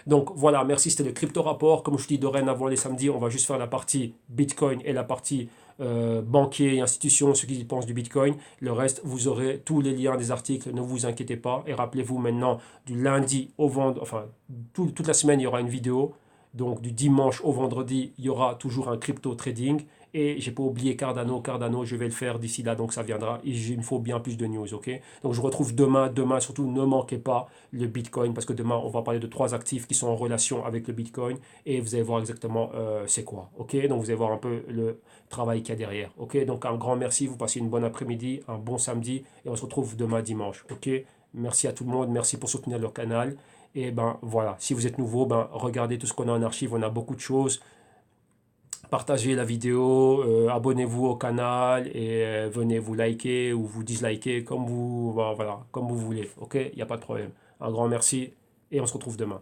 Donc voilà, merci, c'était le crypto rapport. Comme je dis, dorénavant les samedis, on va juste faire la partie Bitcoin et la partie banquier et institutions, ceux qui pensent du Bitcoin. Le reste, vous aurez tous les liens des articles, ne vous inquiétez pas. Et rappelez-vous maintenant, du lundi au vendredi, enfin toute la semaine, il y aura une vidéo. Donc du dimanche au vendredi, il y aura toujours un crypto trading. Et j'ai pas oublié Cardano. Cardano, je vais le faire d'ici là, donc ça viendra. Et il me faut bien plus de news, ok? Donc je vous retrouve demain. Demain, surtout, ne manquez pas le Bitcoin, parce que demain, on va parler de 3 actifs qui sont en relation avec le Bitcoin. Et vous allez voir exactement c'est quoi, ok? Donc vous allez voir un peu le travail qu'il y a derrière, ok? Donc un grand merci. Vous passez une bonne après-midi, un bon samedi. Et on se retrouve demain dimanche, ok? Merci à tout le monde. Merci pour soutenir le canal. Et ben voilà, si vous êtes nouveau, ben regardez tout ce qu'on a en archive. On a beaucoup de choses. Partagez la vidéo, abonnez-vous au canal et venez vous liker ou vous disliker comme vous, voilà, comme vous voulez. Ok, il n'y a pas de problème. Un grand merci et on se retrouve demain.